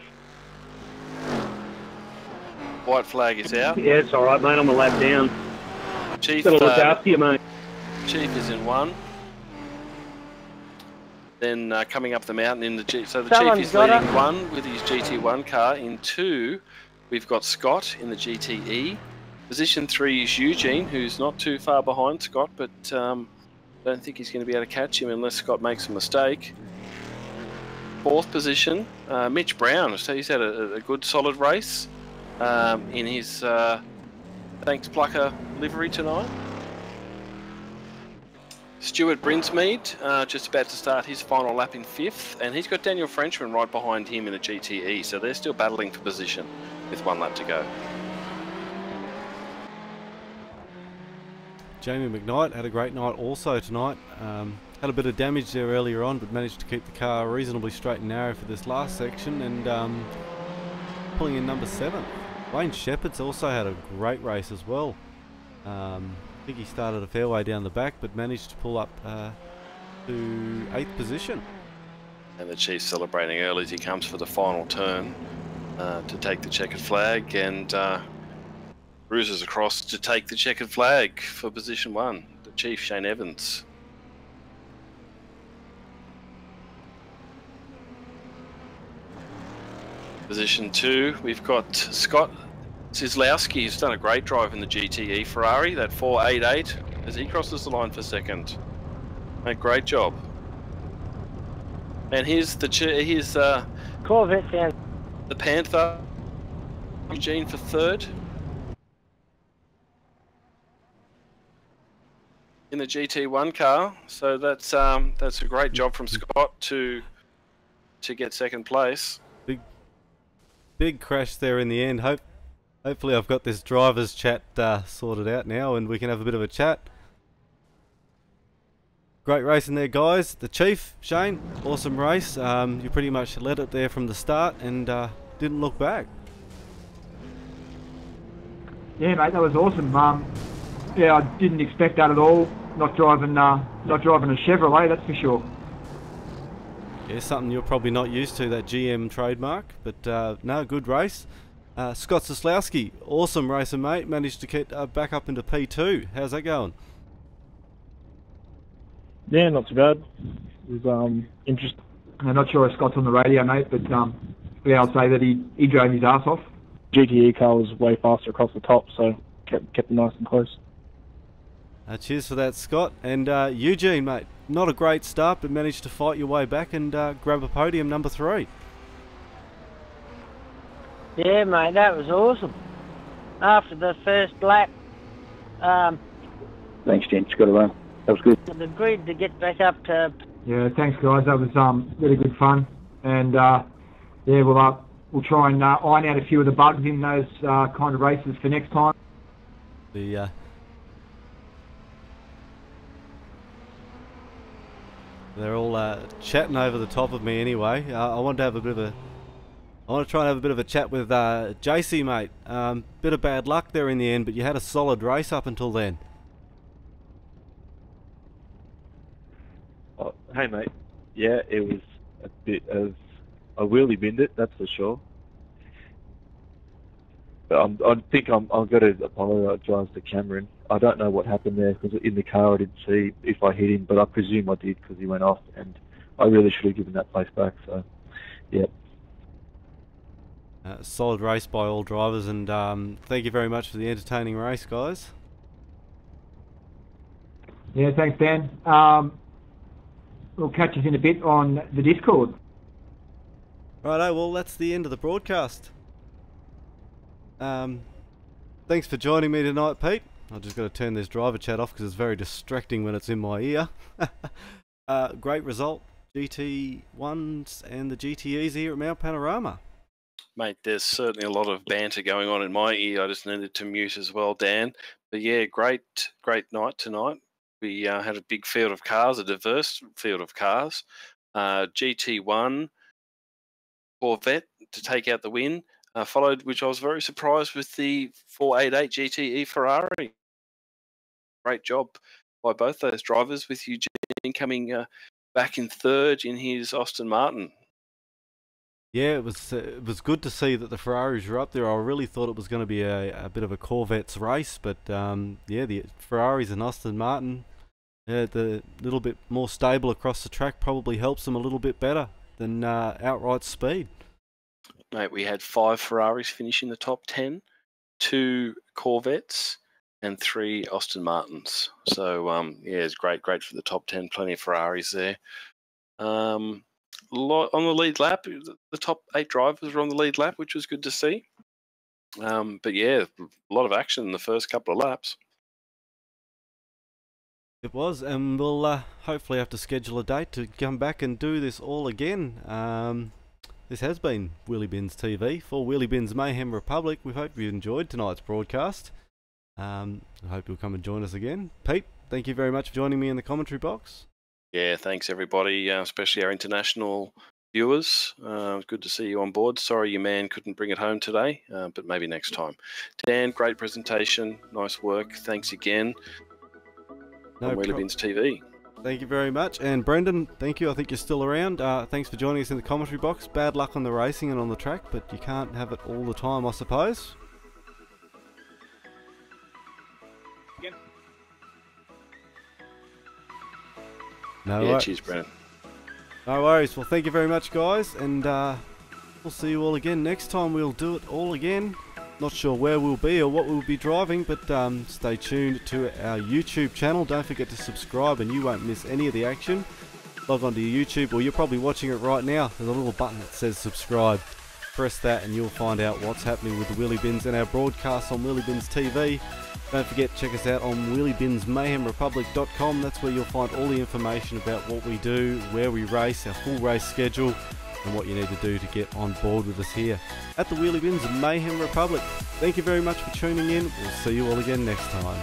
Speaker 2: White flag is out.
Speaker 5: Yeah, it's all right, mate. I'm a lap down.
Speaker 2: Chief,
Speaker 5: Got to look after you, mate.
Speaker 2: Chief is in 1. Then coming up the mountain in the Chief. So the
Speaker 3: Someone's
Speaker 2: Chief is
Speaker 3: got
Speaker 2: leading
Speaker 3: it.
Speaker 2: 1 with his GT1 car. In 2, we've got Scott in the GTE. Position 3 is Eugene, who's not too far behind Scott, but don't think he's going to be able to catch him unless Scott makes a mistake. 4th position, Mitch Brown. So he's had a good solid race in his Thanks Plucker livery tonight. Stuart Brinsmead just about to start his final lap in 5th, and he's got Daniel Frenchman right behind him in a GTE, so they're still battling for position with 1 lap to go.
Speaker 1: Jamie McKnight had a great night also tonight. Had a bit of damage there earlier on, but managed to keep the car reasonably straight and narrow for this last section, and pulling in number 7. Wayne Shepherd's also had a great race as well. I think he started a fair way down the back, but managed to pull up to 8th position.
Speaker 2: And the Chief's celebrating early as he comes for the final turn to take the checkered flag, and cruises across to take the checkered flag for position 1, the Chief, Shane Evans. Position 2, we've got Scott Sislowski, who's done a great drive in the GTE Ferrari, that 488, as he crosses the line for 2nd. A great job. And here's the
Speaker 3: Corvette down.
Speaker 2: the Panther, Eugene for 3rd. In the GT1 car, so that's a great job from Scott to get 2nd place.
Speaker 1: Big crash there in the end. Hopefully I've got this driver's chat sorted out now, and we can have a bit of a chat. Great racing there, guys. The Chief, Shane, awesome race. You pretty much led it there from the start and didn't look back.
Speaker 4: Yeah, mate, that was awesome. Yeah, I didn't expect that at all. Not driving a Chevrolet, that's for sure.
Speaker 1: Yeah, something you're probably not used to, that GM trademark, but no, good race. Scott Sislowski, awesome racer, mate. Managed to get back up into P2. How's that going?
Speaker 6: Yeah, not too bad. It was interesting.
Speaker 4: I'm not sure if Scott's on the radio, mate, but yeah, I'll say that he drove his ass off.
Speaker 6: GTE car was way faster across the top, so kept it nice and close.
Speaker 1: Cheers for that, Scott. And Eugene, mate, not a great start, but managed to fight your way back and grab a podium, number 3.
Speaker 3: Yeah, mate, that was awesome. After the first lap, Thanks, gents. Got to run. That was good.
Speaker 8: I've agreed to get back up to...
Speaker 4: Yeah, thanks guys. That was really good fun. And yeah, we'll try and iron out a few of the bugs in those kind of races for next time.
Speaker 1: They're all chatting over the top of me anyway. I want to try and have a bit of a chat with JC, mate. Bit of bad luck there in the end, but you had a solid race up until then.
Speaker 6: Oh, hey, mate. Yeah, it was a bit of... I wheelie binned it, that's for sure. But I think I'm going to apologise to Cameron. I don't know what happened there, because in the car I didn't see if I hit him, but I presume I did because he went off, and I really should have given that place back, so, yeah.
Speaker 1: Solid race by all drivers, and thank you very much for the entertaining race, guys.
Speaker 4: Yeah, thanks, Dan. We'll catch us in a bit on the Discord.
Speaker 1: Righto, well, that's the end of the broadcast. Thanks for joining me tonight, Pete. I've just got to turn this driver chat off because it's very distracting when it's in my ear. Great result, GT1s and the GTEs here at Mount Panorama.
Speaker 2: Mate, there's certainly a lot of banter going on in my ear. I just needed to mute as well, Dan. But yeah, great night tonight. We had a big field of cars, a diverse field of cars. GT1 Corvette to take out the win. Followed, which I was very surprised with, the 488 GTE Ferrari. Great job by both those drivers, with Eugene coming back in third in his Aston Martin.
Speaker 1: Yeah, it was good to see that the Ferraris were up there. I really thought it was going to be a bit of a Corvette's race, but yeah, the Ferraris and Aston Martin, the little bit more stable across the track probably helps them a little bit better than outright speed.
Speaker 2: Mate, we had 5 Ferraris finish in the top 10, 2 Corvettes, and 3 Aston Martins. So, yeah, it's great for the top 10. Plenty of Ferraris there. On the lead lap, the top 8 drivers were on the lead lap, which was good to see. But yeah, a lot of action in the first couple of laps.
Speaker 1: It was, and we'll hopefully have to schedule a date to come back and do this all again. This has been Wheelybins TV for Wheelybins Mayhem Republic. We hope you enjoyed tonight's broadcast. I hope you'll come and join us again. Pete, thank you very much for joining me in the commentary box.
Speaker 2: Yeah, thanks everybody, especially our international viewers. Good to see you on board. Sorry your man couldn't bring it home today, but maybe next time. Dan, great presentation. Nice work. Thanks again. On Wheelybins TV.
Speaker 1: Thank you very much. And Brendan, thank you. I think you're still around. Thanks for joining us in the commentary box. Bad luck on the racing and on the track, but you can't have it all the time, I suppose.
Speaker 7: Again.
Speaker 2: Cheers, Brendan.
Speaker 1: No worries. Well, thank you very much, guys, and we'll see you all again next time. We'll do it all again. Not sure where we'll be or what we'll be driving, but stay tuned to our YouTube channel. Don't forget to subscribe and you won't miss any of the action. Log on to your YouTube, or you're probably watching it right now. There's a little button that says subscribe. Press that and you'll find out what's happening with the Wheelybins and our broadcasts on Wheelybins TV. Don't forget, check us out on wheelybinsmayhemrepublic.com. That's where you'll find all the information about what we do, where we race, our full race schedule, and what you need to do to get on board with us here at the Wheelybins Mayhem Republic. Thank you very much for tuning in. We'll see you all again next time.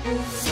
Speaker 1: Bye.